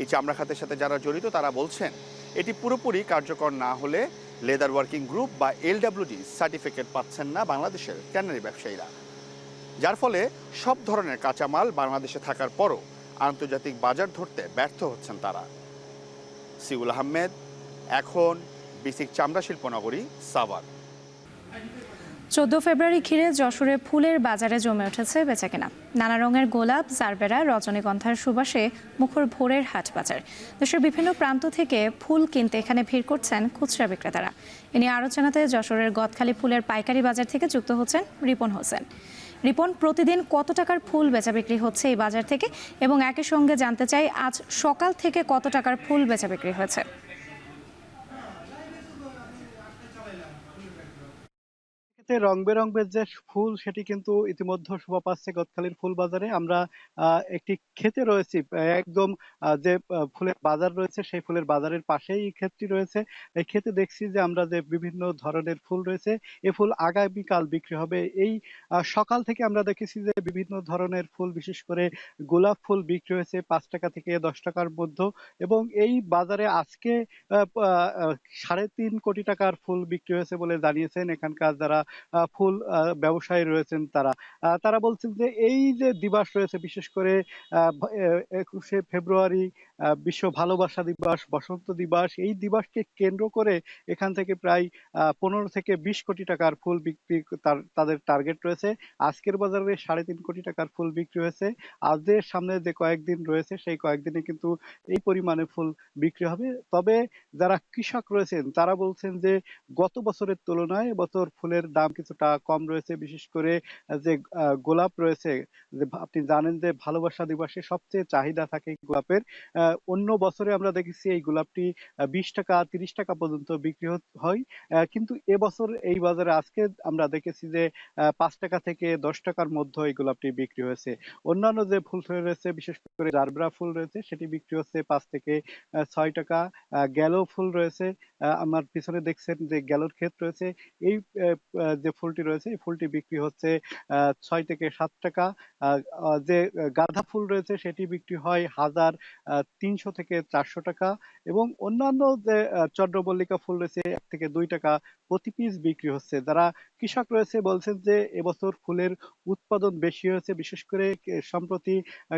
এই চামড়া খাতের সাথে যারা জড়িত তারা বলছেন এটি পুরোপুরি কার্যকর না হলে লেদার ওয়ার্কিং গ্রুপ বা এলডব্লিউজি সার্টিফিকেট পাচ্ছেন না বাংলাদেশের ট্যানারি ব্যবসায়ীরা, যার ফলে সব ধরনের কাঁচামাল বাংলাদেশে থাকার পরও আন্তর্জাতিক বাজার ধরতে ব্যর্থ হচ্ছেন তারা। সিউল আহমেদ, এখন বিসিক চামড়া শিল্প নগরী, সাভার। 14 ফেব্রুয়ারি ঘিরে যশোরে ফুলের বাজারে জমে উঠেছে বেচাকেনা। নানা রঙের গোলাপ, জারবেরা, রজনীগন্ধার সুবাসে মুখর ভোরের হাট বাজার। দেশের বিভিন্ন প্রান্ত থেকে ফুল কিনতে এখানে ভিড় করছেন খুচরা বিক্রেতারা। এ নিয়ে আরও জানাতে যশোরের গদখালি ফুলের পাইকারি বাজার থেকে যুক্ত হচ্ছেন রিপন হোসেন। রিপন, প্রতিদিন কত টাকার ফুল বেচা বিক্রি হচ্ছে এই বাজার থেকে, এবং একই সঙ্গে জানতে চাই আজ সকাল থেকে কত টাকার ফুল বেচা বিক্রি হয়েছে? রং বেরঙের যে ফুল সেটি কিন্তু ইতিমধ্যে শোভা পাচ্ছে গদখালির ফুল বাজারে। আমরা একটি ক্ষেতে রয়েছি, একদম যে ফুলের বাজার রয়েছে সেই ফুলের বাজারের পাশেই এই ক্ষেতটি রয়েছে। এই ক্ষেতে দেখছি যে আমরা যে বিভিন্ন ধরনের ফুল রয়েছে, এই ফুল আগামীকাল বিক্রি হবে। এই সকাল থেকে আমরা দেখেছি যে বিভিন্ন ধরনের ফুল, বিশেষ করে গোলাপ ফুল বিক্রি হয়েছে 5 টাকা থেকে 10 টাকার মধ্যে, এবং এই বাজারে আজকে 3.5 কোটি টাকার ফুল বিক্রি হয়েছে বলে জানিয়েছেন এখানকার যারা ফুল ব্যবসায়ী রয়েছেন তারা বলছেন যে এই যে দিবস রয়েছে, বিশেষ করে 21শে ফেব্রুয়ারি বিশ্ব ভালোবাসা দিবস, বসন্ত দিবস, এই দিবসকে কেন্দ্র করে এখান থেকে প্রায় 15 থেকে 20 কোটি টাকার ফুল বিক্রি তাদের টার্গেট রয়েছে। আজকের বাজারে 3.5 কোটি টাকার ফুল বিক্রি হয়েছে। আজকের সামনে যে কয়েকদিন রয়েছে সেই কয়েকদিনে কিন্তু এই পরিমাণে ফুল বিক্রি হবে। তবে যারা কৃষক রয়েছেন তারা বলছেন যে গত বছরের তুলনায় এবছর ফুলের দাম কিছুটা কম রয়েছে। বিশেষ করে যে গোলাপ রয়েছে, যে আপনি জানেন যে ভালোবাসা দিবসে সবচেয়ে চাহিদা থাকে গোলাপের। অন্য বছরে আমরা দেখেছি এই গোলাপটি 20 টাকা 30 টাকা পর্যন্ত বিক্রি হয়, কিন্তু এবছর এই বাজারে আজকে আমরা দেখেছি যে 5 টাকা থেকে 10 টাকার মধ্যে এই গোলাপটি বিক্রি হয়েছে। অন্যান্য যে ফুল রয়েছে, বিশেষ করে জারবেরা ফুল রয়েছে, সেটি বিক্রি হচ্ছে 5 থেকে 6 টাকা। গ্যালো ফুল রয়েছে, আমার পিছনে দেখছেন যে গ্যালোর ক্ষেত রয়েছে, এই যে ফুলটি রয়েছে এই ফুলটি বিক্রি হচ্ছে 6 থেকে 7 টাকা। যে গাঁদা ফুল রয়েছে সেটি বিক্রি হয় 1300 থেকে 400 টাকা, এবং অন্যান্য যে চন্দ্রমল্লিকা ফুল রয়েছে 1 থেকে 2 টাকা প্রতি পিস বিক্রি হচ্ছে। যারা কৃষক রয়েছে বলছেন যে এবছর ফুলের উৎপাদন বেশি হয়েছে, বিশেষ করে সম্প্রতি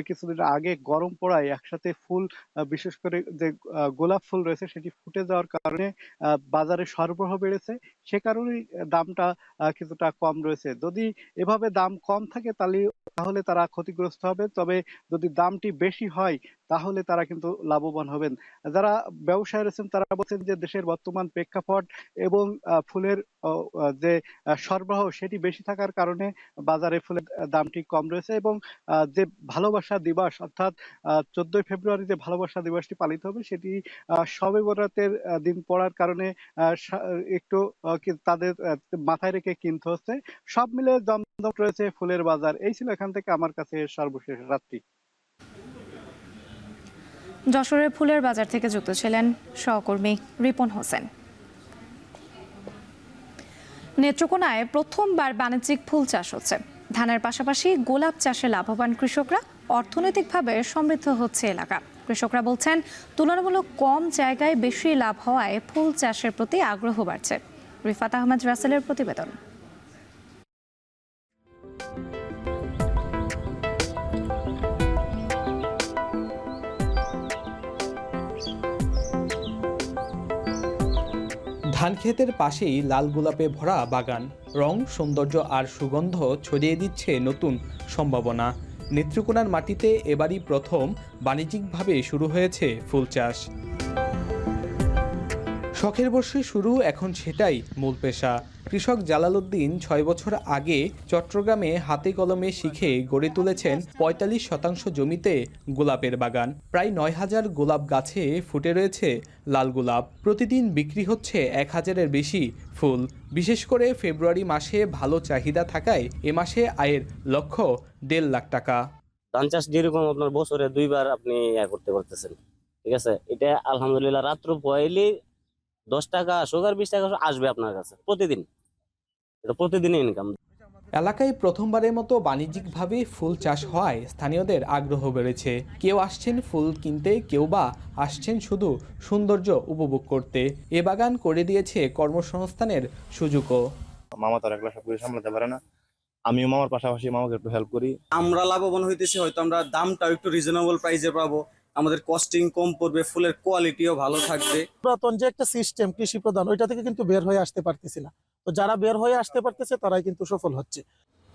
কিছুদিন আগে গরম পড়ায় একসাথে ফুল, বিশেষ করে যে গোলাপ ফুল রয়েছে সেটি ফুটে যাওয়ার কারণে বাজারে সরবরাহ বেড়েছে, সে কারণেই দামটা কিছুটা কম রয়েছে। যদি এভাবে দাম কম থাকে তাহলে তারা ক্ষতিগ্রস্ত হবে, তবে যদি দামটি বেশি হয় তাহলে তারা কিন্তু লাভবান হবেন। যারা ব্যবসায়ী রয়েছেন তারা বলছেন যে দেশের বর্তমান প্রেক্ষাপট এবং ফুলের যে সরবরাহ সেটি বেশি থাকার কারণে বাজারে ফুলের দামটি কম রয়েছে, এবং যে ভালোবাসা দিবস অর্থাৎ 14 ফেব্রুয়ারি যে ভালোবাসা দিবসটি পালিত হবে সেটি শবে বরাতের দিন পড়ার কারণে একটু তাদের মাথায় রেখে কিনতে হচ্ছে। সব মিলে জমজমাট রয়েছে ফুলের বাজার। এই ছিল এখান থেকে আমার কাছে সর্বশেষ রাত্রি। যশোরের ফুলের বাজার থেকে যুক্ত ছিলেন সহকর্মী রিপন হোসেন। নেত্রকোনায় প্রথমবার বাণিজ্যিক ফুল চাষ হচ্ছে। ধানের পাশাপাশি গোলাপ চাষে লাভবান কৃষকরা, অর্থনৈতিকভাবে সমৃদ্ধ হচ্ছে এলাকা। কৃষকরা বলছেন তুলনামূলক কম জায়গায় বেশি লাভ হওয়ায় ফুল চাষের প্রতি আগ্রহ বাড়ছে। রিফাত আহমেদ রাসেলের প্রতিবেদন। ধানক্ষেতের পাশেই লাল গোলাপে ভরা বাগান, রং, সৌন্দর্য আর সুগন্ধ ছড়িয়ে দিচ্ছে নতুন সম্ভাবনা। নেত্রকোনার মাটিতে এবারই প্রথম বাণিজ্যিকভাবে শুরু হয়েছে ফুল চাষ। শখের বশে শুরু, এখন সেটাই মূল পেশা। কৃষক জালালউদ্দিন 6 বছর আগে চট্টগ্রামে হাতে কলমে শিখে গড়ে তুলেছেন 45% জমিতে গোলাপের বাগান। প্রায় 9000 গোলাপ গাছে ফুটে রয়েছে লাল গোলাপ। প্রতিদিন বিক্রি হচ্ছে 1000-এর বেশি ফুল। বিশেষ করে ফেব্রুয়ারি মাসে ভালো চাহিদা থাকায় এ মাসে আয়ের লক্ষ্য 1.5 লাখ টাকা। ধান চাষ যেরকম আপনার বছরে 2 বার আপনি করতে পারতেছেন, ঠিক আছে, এটা আলহামদুলিল্লাহ। রাত্র পয়লি 10 টাকা আসুক আর 20 টাকা আসবে আপনার কাছে প্রতিদিন, এটা প্রতিদিনই ইনকাম। এলাকায় প্রথমবারের মতো বাণিজ্যিকভাবে ফুল চাষ হওয়ায় স্থানীয়দের আগ্রহ বেড়েছে। কেউ আসছেন ফুল কিনতে, কেউ বা আসছেন শুধু সৌন্দর্য উপভোগ করতে। এ বাগান করে দিয়েছে কর্মসংস্থানের সুযোগও। মামা তো একলা সব কিছু সামলাতে পারে না, আমিও মামার পাশাপাশি মামাকে একটু হেল্প করি। আমরা লাভবান হইতেছি, হয়তো আমরা দামটাও একটু রিজনেবল প্রাইসে পাবো, আমাদের কস্টিং কম পড়বে, ফুলের কোয়ালিটিও ভালো থাকবে। পুরাতন যে একটা সিস্টেম কৃষি প্রধান, ওইটা থেকে কিন্তু বের হয়ে আসতে পারতেছি না। তো যারা বের হয়ে আসতে পারতেছে তারাই কিন্তু সফল হচ্ছে।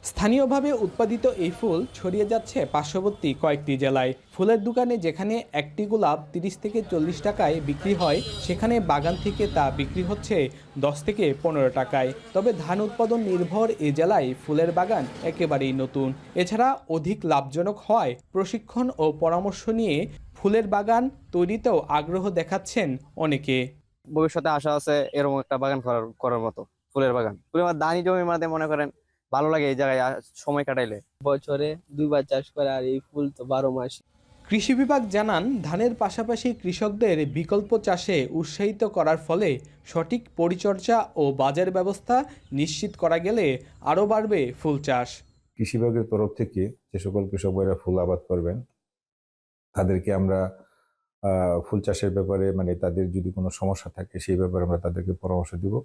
স্থানীয়ভাবে উৎপাদিত এই ফুল ছড়িয়ে যাচ্ছে পার্শ্ববর্তী কয়েকটি জেলায়। ফুলের দোকানে যেখানে একটি গোলাপ 30 থেকে 40 টাকায় বিক্রি হয়, সেখানে বাগান থেকে তা বিক্রি হচ্ছে 10 থেকে 15 টাকায়। তবে ধান উৎপাদন নির্ভর এই জেলায় ফুলের বাগান একেবারেই নতুন। এছাড়া অধিক লাভজনক হয় প্রশিক্ষণ ও পরামর্শ নিয়ে ফুলের বাগান তৈরিতেও আগ্রহ দেখাচ্ছেন অনেকে। ভবিষ্যতে আশা আছে এরকম একটা বাগান করার মতো ফুলের বাগান। দানি জমির মধ্যে মনে করেন ভালো লাগে এই জায়গায় সময় কাটাইলে। বছরে 2 বার চাষ করে, আর এই ফুল তো 12 মাস। কৃষি বিভাগ জানান, ধানের পাশাপাশি কৃষকদের বিকল্প চাষে উৎসাহিত করার ফলে সঠিক পরিচর্যা ও বাজার ব্যবস্থা নিশ্চিত করা গেলে আরও বাড়বে ফুল চাষ। কৃষি বিভাগের তরফ থেকে যে সকল কৃষক ভাইরা ফুল আবাদ করবেন তাদেরকে আমরা ফুল চাষের ব্যাপারে মানে তাদের যদি কোনো সমস্যা থাকে সেই ব্যাপারে আমরা তাদেরকে পরামর্শ দিব।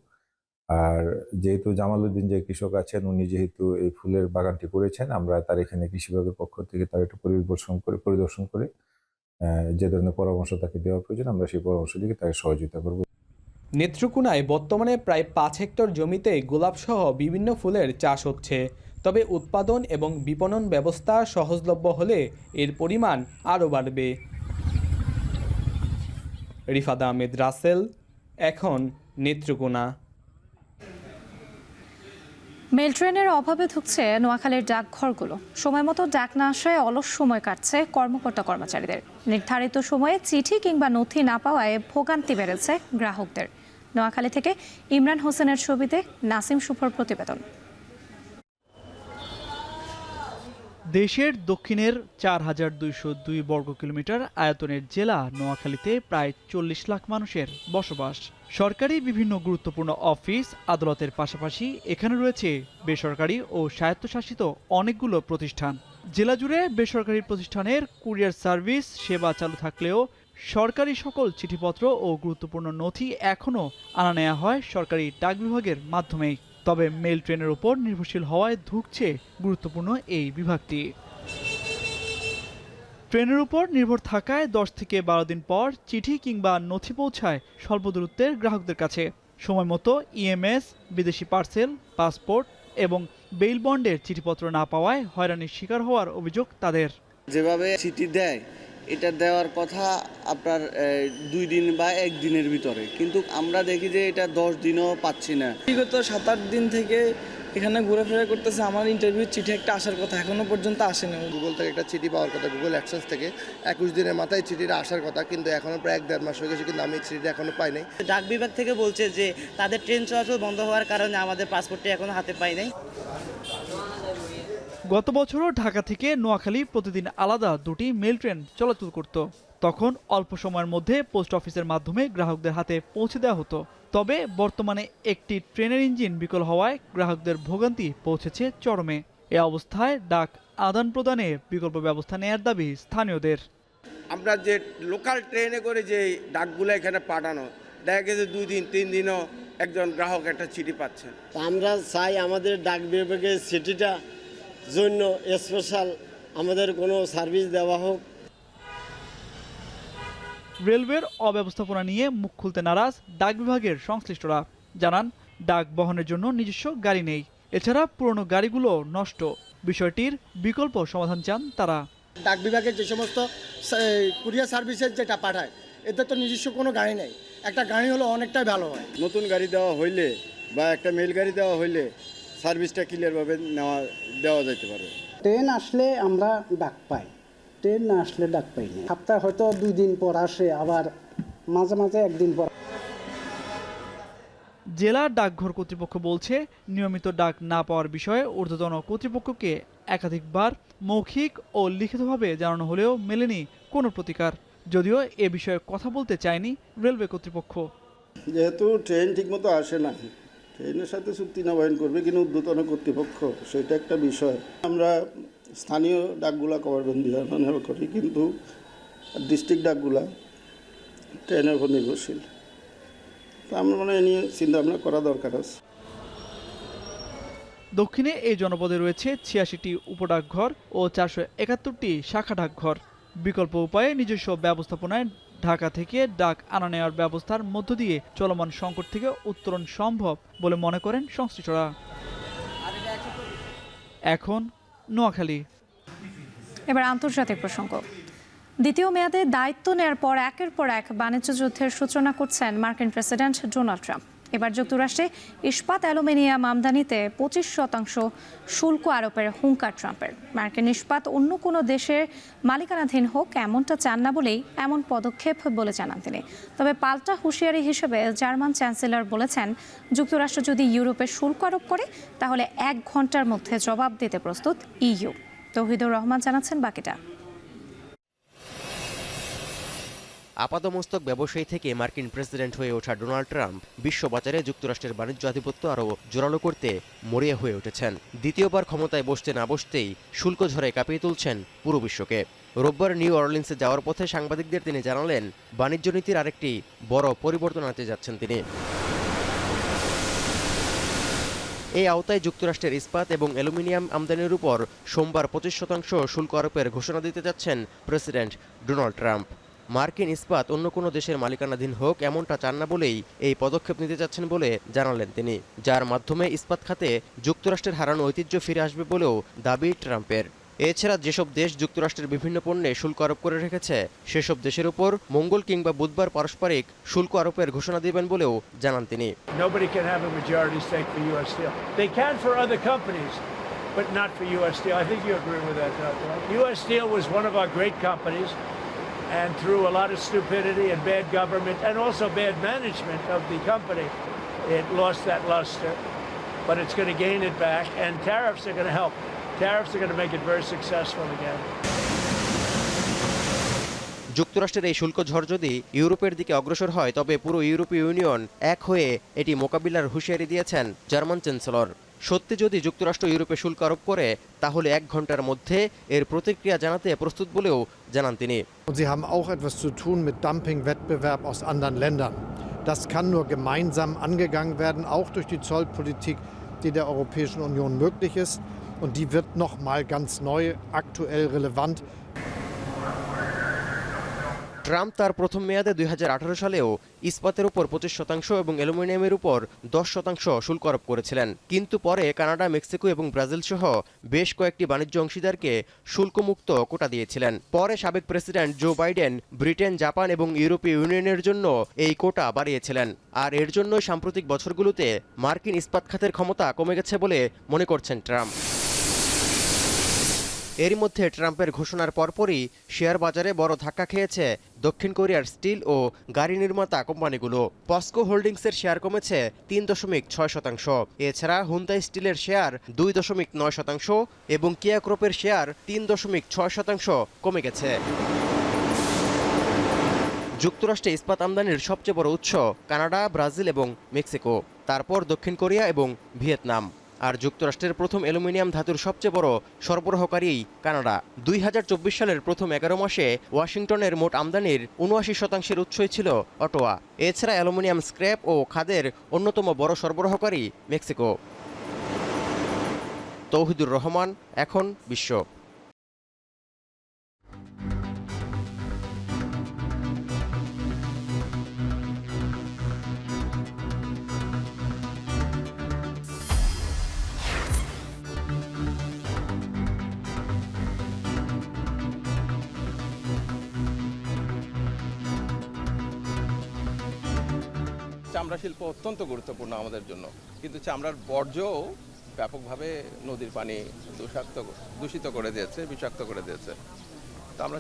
আর যেহেতু জামালউদ্দিন যে কৃষক আছেন উনি যেহেতু এই ফুলের বাগানটি করেছেন, আমরা তার এখানে কৃষি বিভাগের পক্ষ থেকে তার একটু পরিদর্শন করে যে ধরনের পরামর্শ তাকে দেওয়া প্রয়োজন আমরা সেই পরামর্শ দিকে তাকে সহযোগিতা করব। নেত্রকোনায় বর্তমানে প্রায় 5 হেক্টর জমিতে গোলাপসহ বিভিন্ন ফুলের চাষ হচ্ছে। তবে উৎপাদন এবং বিপণন ব্যবস্থা সহজলভ্য হলে এর পরিমাণ আরও বাড়বে। রিফাত আহমেদ রাসেল, এখন নেত্রকোনা। মেল ট্রেনের অভাবে ধুঁকছে নোয়াখালীর ডাকঘরগুলো। সময় মতো ডাক না আসায় অলস সময় কাটছে কর্মকর্তা কর্মচারীদের। নির্ধারিত সময়ে চিঠি কিংবা নথি না পাওয়ায় ভোগান্তি বেড়েছে গ্রাহকদের। নোয়াখালী থেকে ইমরান হোসেনের ছবিতে নাসিম শুভর প্রতিবেদন। দেশের দক্ষিণের 4202 বর্গ কিলোমিটার আয়তনের জেলা নোয়াখালীতে প্রায় 40 লাখ মানুষের বসবাস। সরকারি বিভিন্ন গুরুত্বপূর্ণ অফিস আদালতের পাশাপাশি এখানে রয়েছে বেসরকারি ও স্বায়ত্তশাসিত অনেকগুলো প্রতিষ্ঠান। জেলা জুড়ে বেসরকারি প্রতিষ্ঠানের কুরিয়ার সার্ভিস সেবা চালু থাকলেও সরকারি সকল চিঠিপত্র ও গুরুত্বপূর্ণ নথি এখনও আনা নেওয়া হয় সরকারি ডাক বিভাগের মাধ্যমেই। তবে মেল ট্রেনের উপর নির্ভরশীল হওয়ায় ধুঁকছে গুরুত্বপূর্ণ এই বিভাগটি। ট্রেনের উপর নির্ভর থাকায় 10 থেকে 12 দিন পর চিঠি কিংবা নথি পৌঁছায় স্বল্প দূরত্বের গ্রাহকদের কাছে। সময় মতো ইএমএস, বিদেশি পার্সেল, পাসপোর্ট এবং বেইল বন্ডের চিঠিপত্র না পাওয়ায় হয়রানির শিকার হওয়ার অভিযোগ তাদের। যেভাবে চিঠি দেয় এটা দেওয়ার কথা আপনার 2 দিন বা 1 দিনের ভিতরে, কিন্তু আমরা দেখি যে এটা 10 দিনও পাচ্ছি না। বিগত 7-8 দিন থেকে এখানে ঘোরাফেরা করতেছে। আমার ইন্টারভিউ চিঠি একটা আসার কথা, এখনো পর্যন্ত আসেনি। গুগল থেকে একটা চিঠি পাওয়ার কথা, গুগল অ্যাক্সেস থেকে 21 দিনের মাথায় চিঠিটা আসার কথা, কিন্তু এখনো প্রায় 1-1.5 মাস হয়ে গেছে, কিন্তু আমি চিঠিটা এখনো পাই নাই। ডাক বিভাগ থেকে বলছে যে তাদের ট্রেন চলাচল বন্ধ হওয়ার কারণে আমাদের পাসপোর্টটি এখনো হাতে পাই নাই। গত বছরও ঢাকা থেকে নোয়াখালী প্রতিদিন আলাদা 2টি মেল ট্রেন চলাচল করত। তখন অল্প সময়ের মধ্যে পোস্ট অফিসের মাধ্যমে গ্রাহকদের হাতে পৌঁছে দেওয়া হতো। তবে বর্তমানে একটি ট্রেনের ইঞ্জিন বিকল হওয়ায় গ্রাহকদের ভোগান্তি পৌঁছেছে চরমে। এ অবস্থায় ডাক আদান প্রদানে বিকল্প ব্যবস্থা নেয়ার দাবি স্থানীয়দের। আমরা যে লোকাল ট্রেনে করে যে ডাকগুলো এখানে পাঠানো, দেখা গেছে 2 দিন 3 দিনও একজন গ্রাহক একটা চিঠি পাচ্ছেন। আমরা চাই আমাদের ডাক বিভাগের চিঠিটা জন্য স্পেশাল আমাদের কোনো সার্ভিস দেওয়া হোক। রেলওয়ের অব্যবস্থাপনা নিয়ে মুখ খুলতে নারাজ ডাক বিভাগের সংশ্লিষ্টরা। জানান, ডাক বহনের জন্য নিজস্ব গাড়ি নেই। এছাড়া পুরনো গাড়িগুলো নষ্ট। বিষয়টির বিকল্প সমাধান চান তারা। ডাক বিভাগের যে সমস্ত কুরিয়ার সার্ভিসের যেটা পাঠায়, এতে তো নিজস্ব কোনো গাড়ি নেই। একটা গাড়ি হলো অনেকটাই ভালো হয়। নতুন গাড়ি দেওয়া হইলে বা একটা মেল গাড়ি দেওয়া হইলে সার্ভিসটা ক্লিয়ারভাবে দেওয়া যেতে পারে। ট্রেন আসলে আমরা ডাক পাই, ট্রেন না আসলে ডাক পাই না। সপ্তাহে হয়তো 2 দিন পর আসে, আবার মাঝে মাঝে 1 দিন পর। জেলা ডাকঘর কর্তৃপক্ষ বলছে, নিয়মিত ডাক না পাওয়ার বিষয়ে ঊর্ধ্বতন কর্তৃপক্ষকে একাধিকবার মৌখিক ও লিখিতভাবে জানানো হলেও মেলেনি কোনো প্রতিকার। যদিও এ বিষয়ে কথা বলতে চায়নি রেলওয়ে কর্তৃপক্ষ। যেহেতু ট্রেন ঠিকমতো আসে না, ট্রেনের সাথে চুক্তি নবায়ন করবে কিন্তু ঊর্ধ্বতন কর্তৃপক্ষ, সেটা একটা বিষয়। আমরা স্থানীয় ডাকগুলা কভারবন্দি করি, কিন্তু ডিস্ট্রিক্ট ডাকগুলা ট্রেনের উপর নির্ভরশীল। তা আমরা মনে হয় এ নিয়ে চিন্তাভাবনা করা দরকার আছে। দক্ষিণে এই জনপদে রয়েছে 86টি উপডাকঘর ও 471টি শাখা ডাকঘর। বিকল্প উপায়ে নিজস্ব ব্যবস্থাপনায় ঢাকা থেকে ডাক আনা নেওয়ার ব্যবস্থার মধ্য দিয়ে চলমান সংকট থেকে উত্তরণ সম্ভব বলে মনে করেন সংশ্লিষ্টরা। এখন নোয়াখালী। এবার আন্তর্জাতিক প্রসঙ্গ। দ্বিতীয় মেয়াদে দায়িত্ব নেয়ার পর একের পর এক বাণিজ্য যুদ্ধের সূচনা করছেন মার্কিন প্রেসিডেন্ট ডোনাল্ড ট্রাম্প। এবার যুক্তরাষ্ট্রে ইস্পাত অ্যালুমিনিয়াম আমদানিতে 25% শুল্ক আরোপের হুঙ্কার ট্রাম্পের। মার্কিন ইস্পাত অন্য কোনো দেশের মালিকানাধীন হোক এমনটা চান না বলেই এমন পদক্ষেপ বলে জানান তিনি। তবে পাল্টা হুঁশিয়ারি হিসেবে জার্মান চ্যান্সেলর বলেছেন, যুক্তরাষ্ট্র যদি ইউরোপে শুল্ক আরোপ করে তাহলে 1 ঘন্টার মধ্যে জবাব দিতে প্রস্তুত ইইউ। তৌহিদুর রহমান জানাচ্ছেন বাকিটা। আপাদমস্তক ব্যবসায়ী থেকে মার্কিন প্রেসিডেন্ট হয়ে ওঠা ডোনাল্ড ট্রাম্প বিশ্ববাজারে যুক্তরাষ্ট্রের বাণিজ্য আধিপত্য আরও জোরালো করতে মরিয়া হয়ে উঠেছেন। দ্বিতীয়বার ক্ষমতায় বসতে না বসতেই শুল্ক ঝড়ে কাঁপিয়ে তুলছেন পুরো বিশ্বকে। রোববার নিউ অরলিন্সে যাওয়ার পথে সাংবাদিকদের তিনি জানালেন, বাণিজ্য নীতির আরেকটি বড় পরিবর্তন আনতে যাচ্ছেন তিনি। এই আওতায় যুক্তরাষ্ট্রের ইস্পাত এবং অ্যালুমিনিয়াম আমদানির উপর সোমবার 25% শুল্ক আরোপের ঘোষণা দিতে যাচ্ছেন প্রেসিডেন্ট ডোনাল্ড ট্রাম্প। মার্কিন ইস্পাত অন্য কোনো দেশের মালিকানাধীন হোক এমনটা চান না বলেই এই পদক্ষেপ নিতে যাচ্ছেন বলে জানালেন তিনি, যার মাধ্যমে ইস্পাত খাতে যুক্তরাষ্ট্রের হারানো ঐতিহ্য ফিরে আসবে বলেও দাবি ট্রাম্পের। এছাড়া যেসব দেশ যুক্তরাষ্ট্রের বিভিন্ন পণ্যে শুল্ক আরোপ করে রেখেছে সেসব দেশের উপর মঙ্গল কিংবা বুধবার পারস্পরিক শুল্ক আরোপের ঘোষণা দিবেন বলেও জানান তিনি। But not for U.S. Steel. I think you agree with that, Dr. U.S. Steel was one of our great companies, and through a lot of stupidity and bad government and also bad management of the company, it lost that luster. But it's going to gain it back, and tariffs are going to help. Tariffs are going to make it very successful again. যুক্তরাষ্ট্রের এই শুল্ক ঝড় যদি ইউরোপের দিকে অগ্রসর হয় তবে পুরো ইউরোপীয় ইউনিয়ন এক হয়ে এটি মোকাবিলার হুঁশিয়ারি দিয়েছেন জার্মান চ্যান্সেলর। সত্যি যদি যুক্তরাষ্ট্র ইউরোপে শুল্ক আরোপ করে তাহলে 1 ঘন্টার মধ্যে এর প্রতিক্রিয়া জানাতে প্রস্তুত বলেও জানান তিনি। Sie haben auch etwas zu tun mit Dumping-Wettbewerb aus anderen Ländern. Das kann nur gemeinsam angegangen werden, auch durch die Zollpolitik, die der Europäischen Union möglich ist. Und die wird noch mal ganz neu, aktuell relevant. Trump তার প্রথম মেয়াদে 2018 সালেও ইস্পাতের উপর 25% এবং অ্যালুমিনিয়ামের উপর 10% শুল্ক আরোপ করেছিলেন, কিন্তু পরে কানাডা, মেক্সিকো এবং ব্রাজিল সহ বেশ কয়েকটি বাণিজ্য অংশীদারকে শুল্কমুক্ত কোটা দিয়েছিলেন। পরে সাবেক president Joe Biden Britain, Japan এবং ইউরোপীয় ইউনিয়নের জন্য এই কোটা বাড়িয়েছিলেন। আর এর জন্যই সাম্প্রতিক বছরগুলোতে মার্কিন ইস্পাত খাতের ক্ষমতা কমে গেছে বলে মনে করছেন ট্রাম্প। এরই মধ্যে ট্রাম্পের ঘোষণার পরপরই শেয়ার বাজারে বড় ধাক্কা খেয়েছে দক্ষিণ কোরিয়ার স্টিল ও গাড়ি নির্মাতা কোম্পানিগুলো। পস্কো হোল্ডিংসের শেয়ার কমেছে 3.6%। এছাড়া হুন্দাই স্টিলের শেয়ার 2.9% এবং কিয়া ক্রপের শেয়ার 3.6% কমে গেছে। যুক্তরাষ্ট্রে ইস্পাত আমদানির সবচেয়ে বড় উৎস কানাডা, ব্রাজিল এবং মেক্সিকো, তারপর দক্ষিণ কোরিয়া এবং ভিয়েতনাম। আর যুক্তরাষ্ট্রের প্রথম অ্যালুমিনিয়াম ধাতুর সবচেয়ে বড় সরবরাহকারী কানাডা। 2024 সালের প্রথম 11 মাসে ওয়াশিংটনের মোট আমদানির 79% উৎসই ছিল অটোয়া। এছাড়া অ্যালুমিনিয়াম স্ক্র্যাপ ও খাদের অন্যতম বড় সরবরাহকারী মেক্সিকো। তৌহিদুর রহমান, এখন বিশ্ব। চামড়া শিল্প অত্যন্ত গুরুত্বপূর্ণ আমাদের জন্য, কিন্তু চামড়ার বর্জ্যও ব্যাপকভাবে নদীর পানি দূষিত করে দিয়েছে, বিষাক্ত করে দিয়েছে। তো আমরা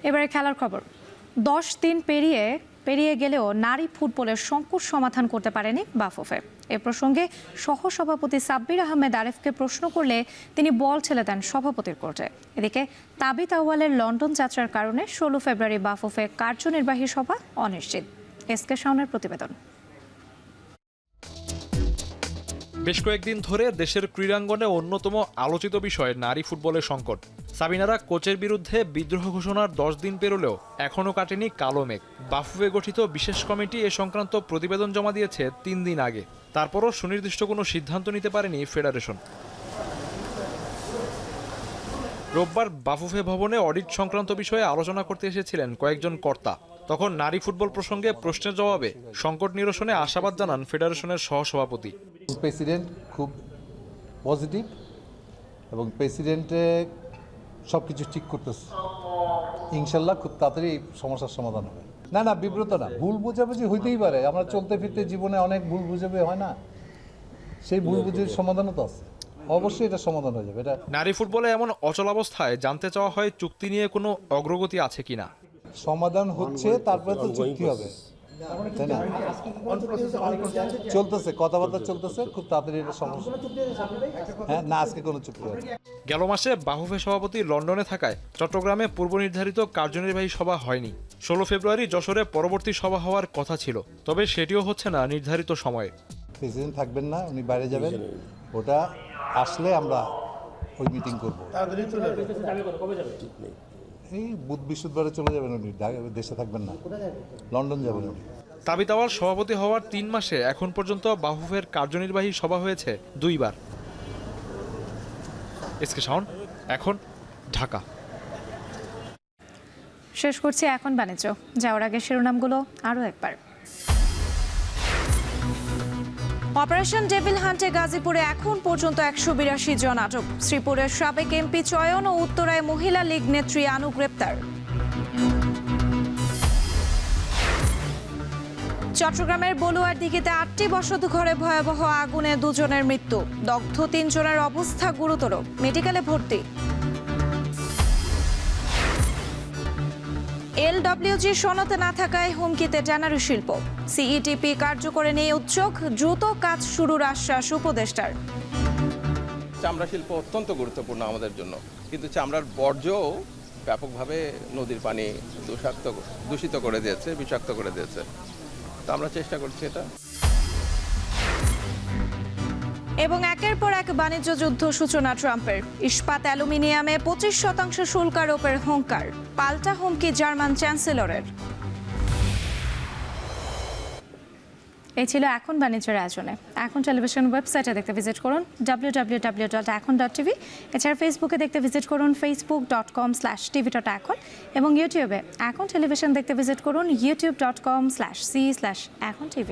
এবারে খেলার খবর। 10 দিন পেরিয়ে গেলেও নারী ফুটবলের সংকট সমাধান করতে পারেনি বাফুফে। এ প্রসঙ্গে সহসভাপতি সাব্বির আহমেদ আরেফকে প্রশ্ন করলে তিনি বল ছেড়ে দেন সভাপতির কোর্টে। এদিকে তাবিত আউয়ালের লন্ডন যাত্রার কারণে 16 ফেব্রুয়ারি বাফুফে কার্যনির্বাহী সভা অনিশ্চিত। এসকে শাওনের প্রতিবেদন। বেশ কয়েকদিন ধরে দেশের ক্রীড়াঙ্গনে অন্যতম আলোচিত বিষয় নারী ফুটবলের সংকট। সাবিনারা কোচের বিরুদ্ধে বিদ্রোহ ঘোষণার 10 দিন পেরোলেও এখনও কাটেনি কালো মেঘ। বাফুফে গঠিত বিশেষ কমিটি এ সংক্রান্ত প্রতিবেদন জমা দিয়েছে 3 দিন আগে। তারপরও সুনির্দিষ্ট কোনো সিদ্ধান্ত নিতে পারেনি ফেডারেশন। রোববার বাফুফে ভবনে অডিট সংক্রান্ত বিষয়ে আলোচনা করতে এসেছিলেন কয়েকজন কর্তা। তখন নারী ফুটবল প্রসঙ্গে প্রশ্নের জবাবে সংকট নিরসনে আশাবাদ জানান ফেডারেশনের সহসভাপতি। প্রেসিডেন্ট খুব পজিটিভ এবং প্রেসিডেন্টে সব কিছু ঠিক করতেছে। ইনশাল্লাহ খুব তাড়াতাড়ি এই সমস্যার সমাধান হবে। না বিব্রত না, ভুল বোঝাবুঝি হইতেই পারে। আমরা চলতে ফিরতে জীবনে অনেক ভুল বুঝাবে হয় না, সেই ভুল বুঝির সমাধানও তো আছে। অবশ্যই এটা সমাধান হয়ে যাবে। এটা নারী ফুটবলে এমন অচলাবস্থায় জানতে চাওয়া হয় চুক্তি নিয়ে কোনো অগ্রগতি আছে কিনা। সমাধান হচ্ছে, তারপরে তো চুক্তি হবে, তাই না? চলতেছে, কথাবার্তা চলতেছে, খুব তাড়াতাড়ি এটা সমস্যা। হ্যাঁ, না আজকে কোনো চুক্তি হবে। গেল মাসে বাফুফে সভাপতি লন্ডনে থাকায় চট্টগ্রামে পূর্ব নির্ধারিত কার্যনির্বাহী সভা হয়নি। 16 ফেব্রুয়ারি যশোরে পরবর্তী সভা হওয়ার কথা ছিল, তবে সেটিও হচ্ছে না নির্ধারিত সময়ে। প্রেসিডেন্ট থাকবেন না, উনি বাইরে যাবেন, ওটা আসলে আমরা ওই মিটিং করবো। এই বুধ বৃহস্পতিবারে চলে যাবেন উনি, দেশে থাকবেন না, লন্ডন যাবেন উনি। তাবিত আওয়াল সভাপতি হওয়ার 3 মাসে এখন পর্যন্ত বাফুফের কার্যনির্বাহী সভা হয়েছে 2 বার। এসকে শাওন, এখন, ঢাকা। শেষ করছি এখন বাণিজ্য। যাওয়ার আগে শিরোনামগুলো আরও একবার। অপারেশন ডেভিল হান্টে গাজীপুরে এখন পর্যন্ত 182 জন আটক। শ্রীপুরের সাবেক এমপি চয়ন ও উত্তরায় মহিলা লীগ নেত্রী আনু গ্রেপ্তার। চট্টগ্রামের বলুয়ার দিঘিতে 8টি বসতঘরে ভয়াবহ আগুনে 2 জনের মৃত্যু, দগ্ধ 3 জনের অবস্থা গুরুতর, মেডিকেলে ভর্তি। এলডব্লিউজি সনদে না থাকায় হুমকিতে ট্যানারি শিল্প, সিইটিপি কার্যকরে নিয়ে উদ্যোগ, দ্রুত কাজ শুরুর আশ্বাস উপদেষ্টার। চামড়া শিল্প অত্যন্ত গুরুত্বপূর্ণ আমাদের জন্য, কিন্তু চামড়ার বর্জ্যও ব্যাপকভাবে নদীর পানি দূষিত করে দিয়েছে, বিষাক্ত করে দিয়েছে। তো আমরা চেষ্টা করছি এটা। এবং একের পর এক বাণিজ্য যুদ্ধ সূচনা ট্রাম্পের। ইস্পাত অ্যালুমিনিয়ামে 25% শুল্ক আরোপের হুঙ্কার, পাল্টা হুমকি জার্মান চ্যান্সেলরের। এই ছিল এখন বাণিজ্যের আয়োজনে। এখন টেলিভিশন ওয়েবসাইটে দেখতে ভিজিট করুন www.ekon.tv। এছাড়া ফেসবুকে দেখতে ভিজিট করুন facebook.com/tv.ekon এবং ইউটিউবে এখন টেলিভিশন দেখতে ভিজিট করুন youtube.com/c/ekontv।